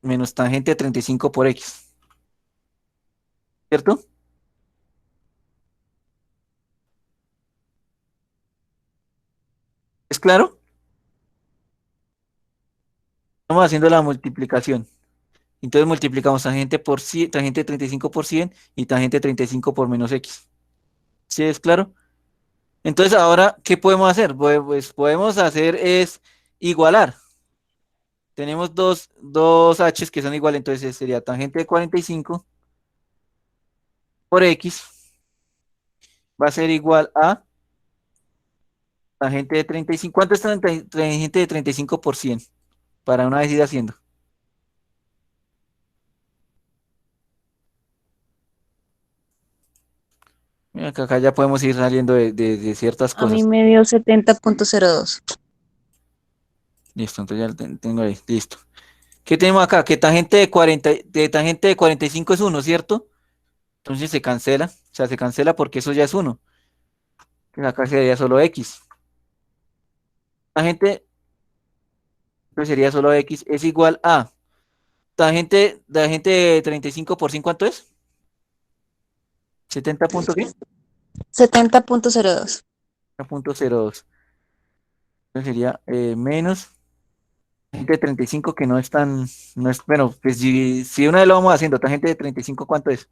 menos tangente de 35 por X. ¿Cierto? ¿Es claro? Estamos haciendo la multiplicación. Entonces multiplicamos tangente por 100, tangente de 35 por 100 y tangente de 35 por menos x. ¿Sí es claro? Entonces ahora, ¿qué podemos hacer? Pues podemos hacer es igualar. Tenemos dos h's que son iguales, entonces sería tangente de 45 por x va a ser igual a tangente de 35. ¿Cuánto es tangente de 35 por 100? Para una vez ir haciendo. Mira que acá ya podemos ir saliendo de ciertas A mí cosas. me dio 70.02. Listo, entonces ya lo tengo ahí, listo. ¿Qué tenemos acá? Que tangente tangente de 45 es 1, ¿cierto? Entonces se cancela, o sea, se cancela porque eso ya es 1. Entonces acá sería solo x. Tangente, entonces sería solo x, es igual a tangente de 35 por 100, ¿cuánto es? 70 punto qué? 70.02. 0.02. Entonces sería menos tangente de 35 que no es tan, no es, bueno, pues si una vez lo vamos haciendo, tangente de 35, ¿cuánto es?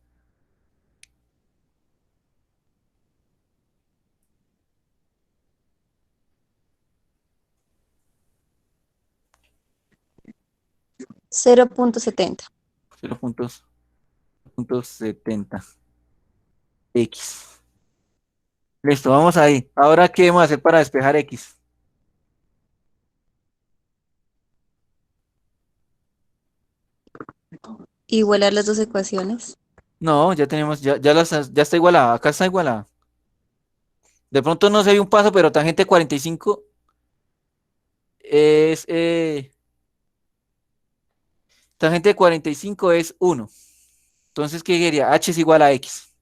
Cero punto setenta. 0.70 x. Listo, vamos ahí. Ahora, ¿qué vamos a hacer para despejar x? Igualar las dos ecuaciones. No, ya tenemos, ya está igualada, acá está igualada. De pronto no se ve un paso, pero tangente 45 es, tangente 45 es 1. Entonces, ¿qué quería? H es igual a x.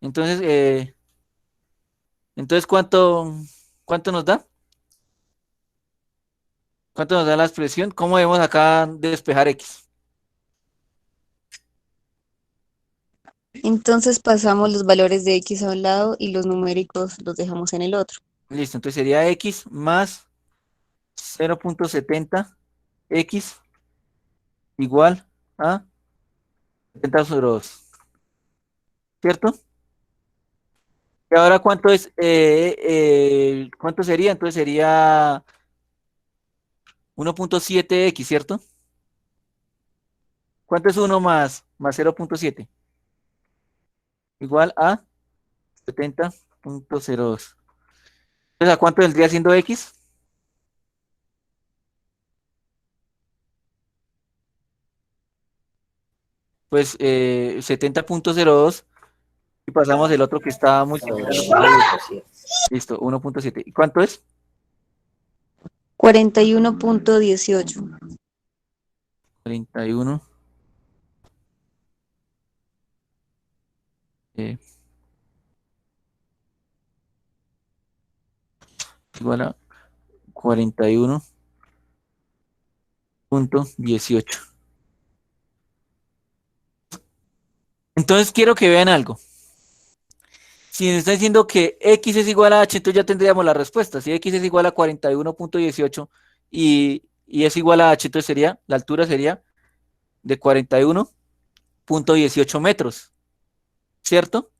Entonces, ¿cuánto nos da? ¿Cuánto nos da la expresión? ¿Cómo debemos acá despejar x? Entonces pasamos los valores de x a un lado y los numéricos los dejamos en el otro. Listo, entonces sería x más 0.70 x igual a 70 sobre 2, ¿cierto? Y ahora, ¿cuánto sería? Entonces sería 1.7x, ¿cierto? ¿Cuánto es 1 más 0.7? Igual a 70.02. Entonces, ¿a cuánto vendría siendo x? Pues 70.02 y pasamos el otro que está multiplicando por ahí. Listo, 1.7. ¿Y cuánto es? 41.18. 31. Igual a 41.18. Entonces quiero que vean algo. Si nos está diciendo que x es igual a h, entonces ya tendríamos la respuesta. Si x es igual a 41.18 y es igual a h, entonces la altura sería de 41.18 metros, ¿cierto?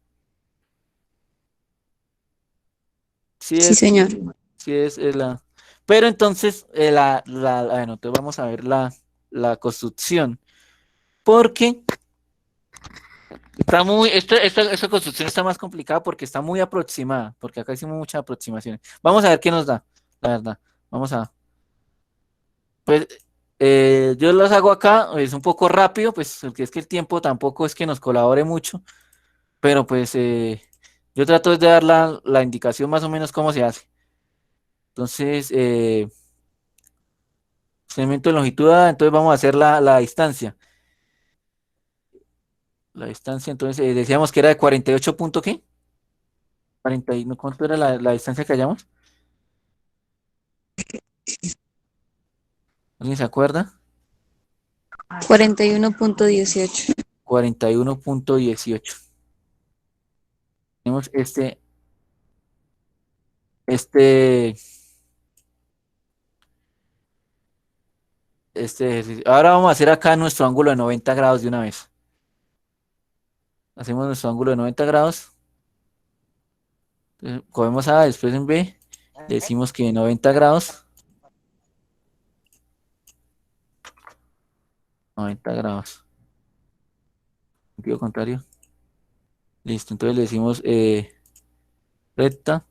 Sí Sí, es, señor. sí es la... Pero entonces, bueno, entonces vamos a ver la construcción. Porque esta construcción está más complicada porque está muy aproximada, porque acá hicimos muchas aproximaciones. Vamos a ver qué nos da, la verdad. Vamos a, pues, yo las hago acá, es un poco rápido, pues, porque es que el tiempo tampoco es que nos colabore mucho, pero pues, yo trato de dar la indicación más o menos cómo se hace. Entonces, segmento de longitud, entonces vamos a hacer la distancia. La distancia, entonces, decíamos que era de 48 punto, ¿qué? 40 y, ¿no? ¿Cuánto era la distancia que hallamos? ¿Alguien se acuerda? 41.18. 41.18. Tenemos este, este ejercicio. Ahora vamos a hacer acá nuestro ángulo de 90 grados de una vez. Hacemos nuestro ángulo de 90 grados. Entonces, cogemos A, después en B, le decimos que 90 grados. 90 grados. Sentido contrario. Listo, entonces le decimos recta.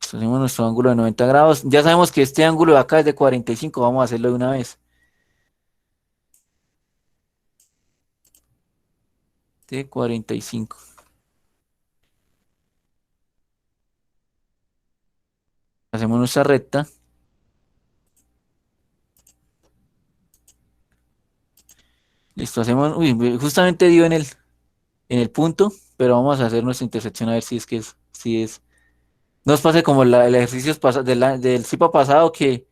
Hacemos nuestro ángulo de 90 grados. Ya sabemos que este ángulo de acá es de 45. Vamos a hacerlo de una vez. De 45. Hacemos nuestra recta. Listo, hacemos. Uy, justamente dio en el punto, pero vamos a hacer nuestra intersección a ver si es que es. Si es. No nos pase como el ejercicio del CIPA pasado que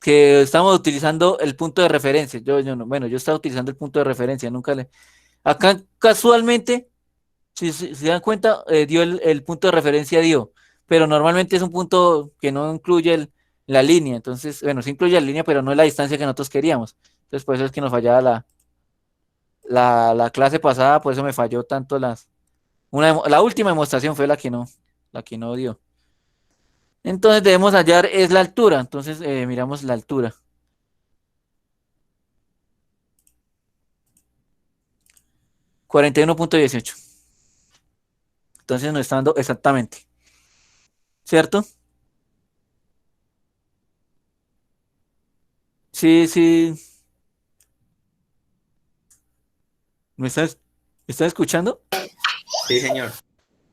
estamos utilizando el punto de referencia. Yo no, bueno, yo estaba utilizando el punto de referencia, nunca le. Acá casualmente, si se dan cuenta, dio el punto de referencia dio, pero normalmente es un punto que no incluye la línea. Entonces, bueno, sí incluye la línea, pero no es la distancia que nosotros queríamos. Entonces, por eso es que nos fallaba la clase pasada, por eso me falló tanto la última demostración fue la que no dio. Entonces debemos hallar es la altura. Entonces miramos la altura. 41,18. Entonces nos está dando exactamente. ¿Cierto? Sí, sí. ¿Me estás escuchando? Sí, señor.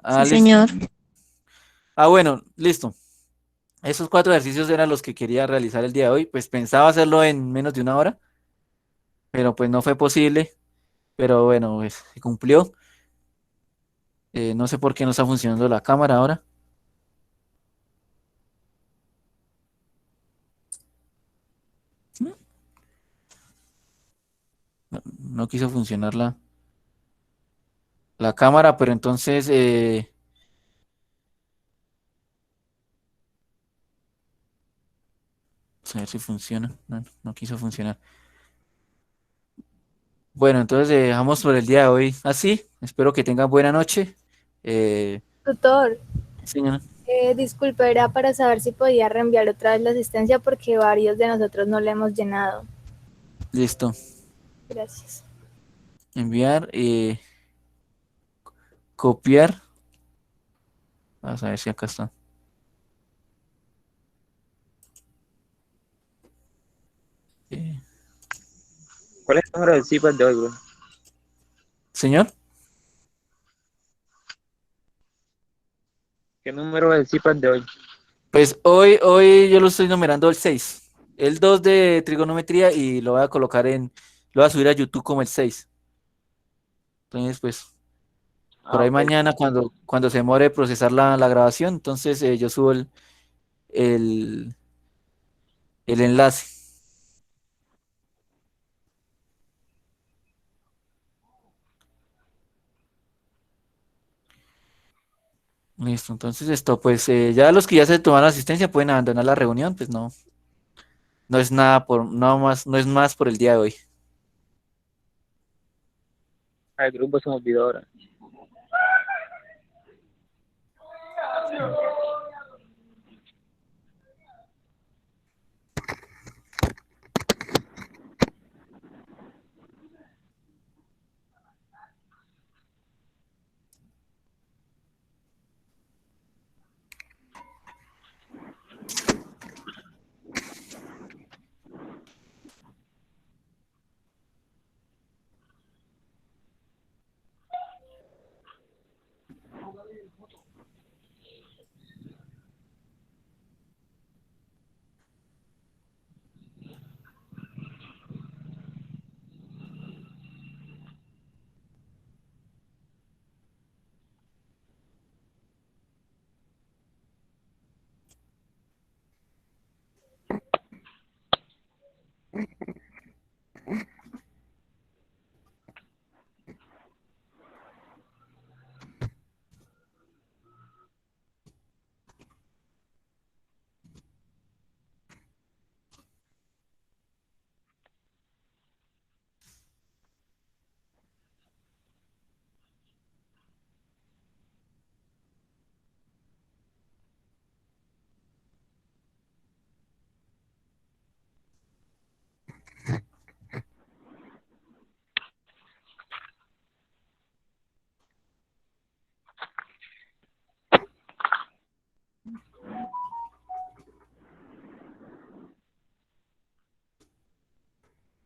Ah, Sí, listo. señor. Bueno, listo. Esos 4 ejercicios eran los que quería realizar el día de hoy. Pues pensaba hacerlo en menos de una hora, pero pues no fue posible. Pero bueno, pues se cumplió. No sé por qué no está funcionando la cámara ahora. No, no quiso funcionar la cámara, pero entonces, a ver si funciona. No, no quiso funcionar. Bueno, entonces dejamos por el día de hoy así. Espero que tengan buena noche. Eh, Tutor, señora, disculpe, era para saber si podía reenviar otra vez la asistencia porque varios de nosotros no la hemos llenado. listo. Gracias. Enviar, copiar. Vamos a ver si acá está. Eh, ¿Cuál es el número del CIPAS de hoy, bro? señor, ¿Qué número es el CIPAS de hoy? pues hoy yo lo estoy numerando el 6. El 2 de trigonometría y lo voy a subir a YouTube como el 6. Entonces, pues, por Ah, ahí ok. mañana cuando se demore procesar la grabación, entonces yo subo el, el enlace. Listo, entonces esto, pues ya los que ya se tomaron asistencia pueden abandonar la reunión, pues no es nada no es más por el día de hoy. Ah, el grupo se me olvidó ahora.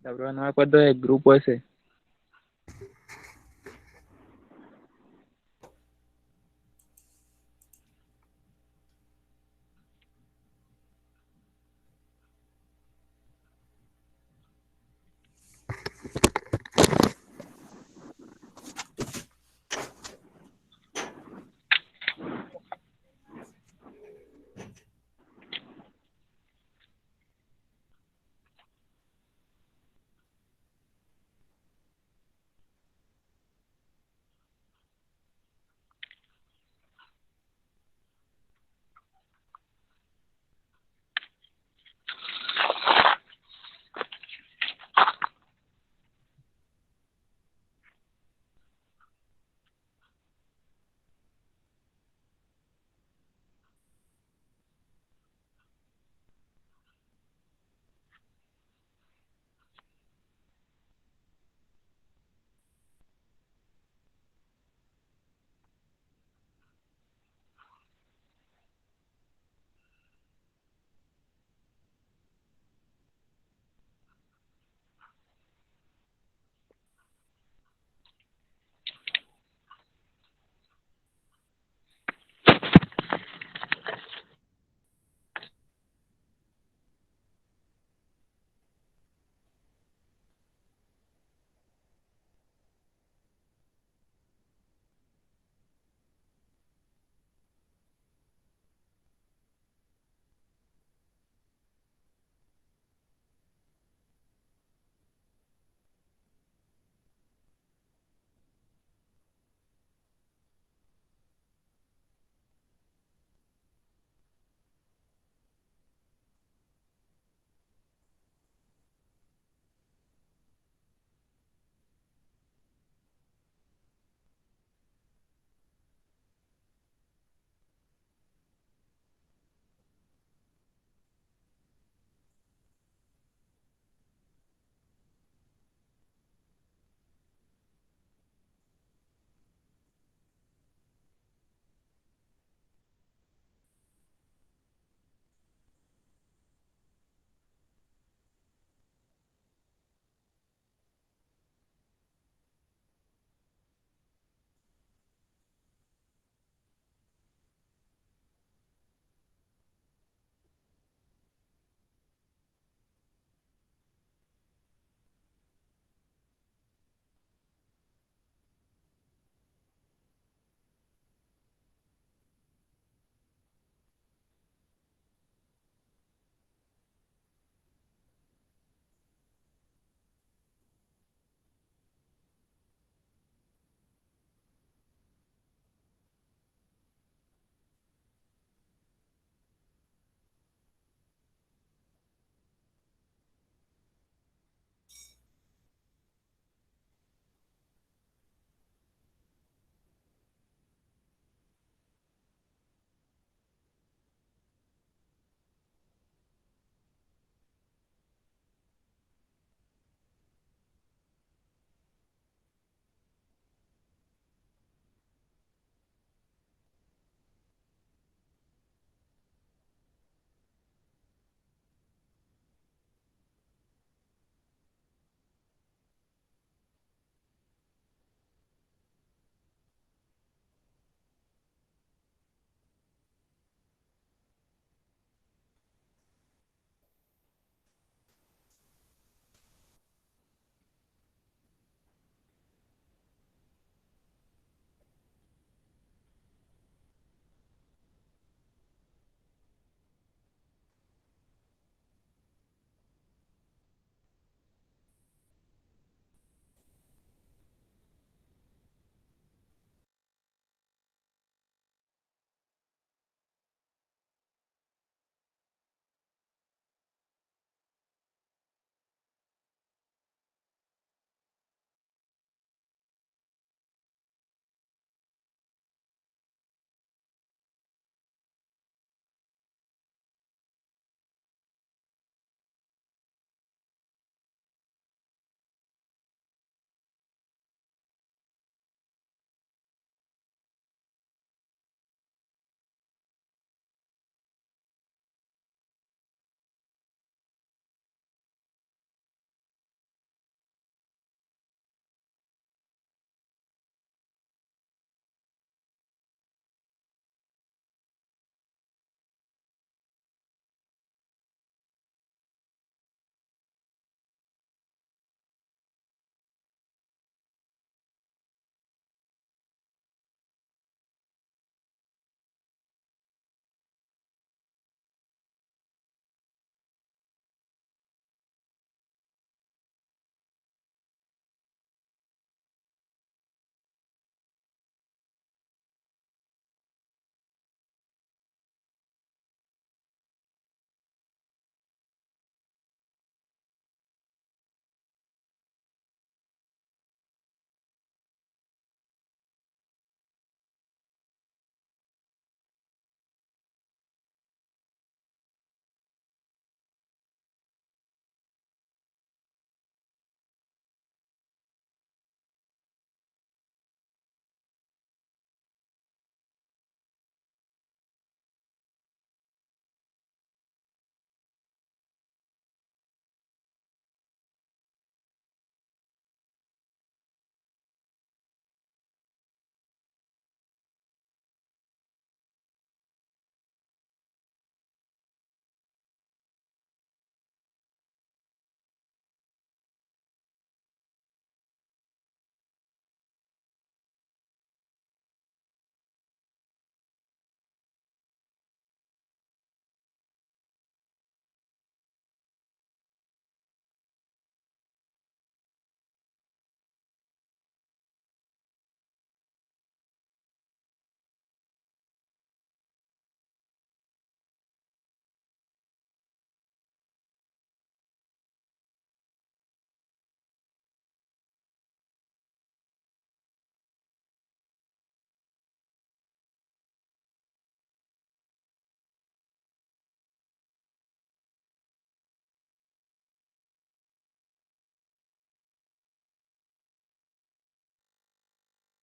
La prueba no me acuerdo del grupo ese.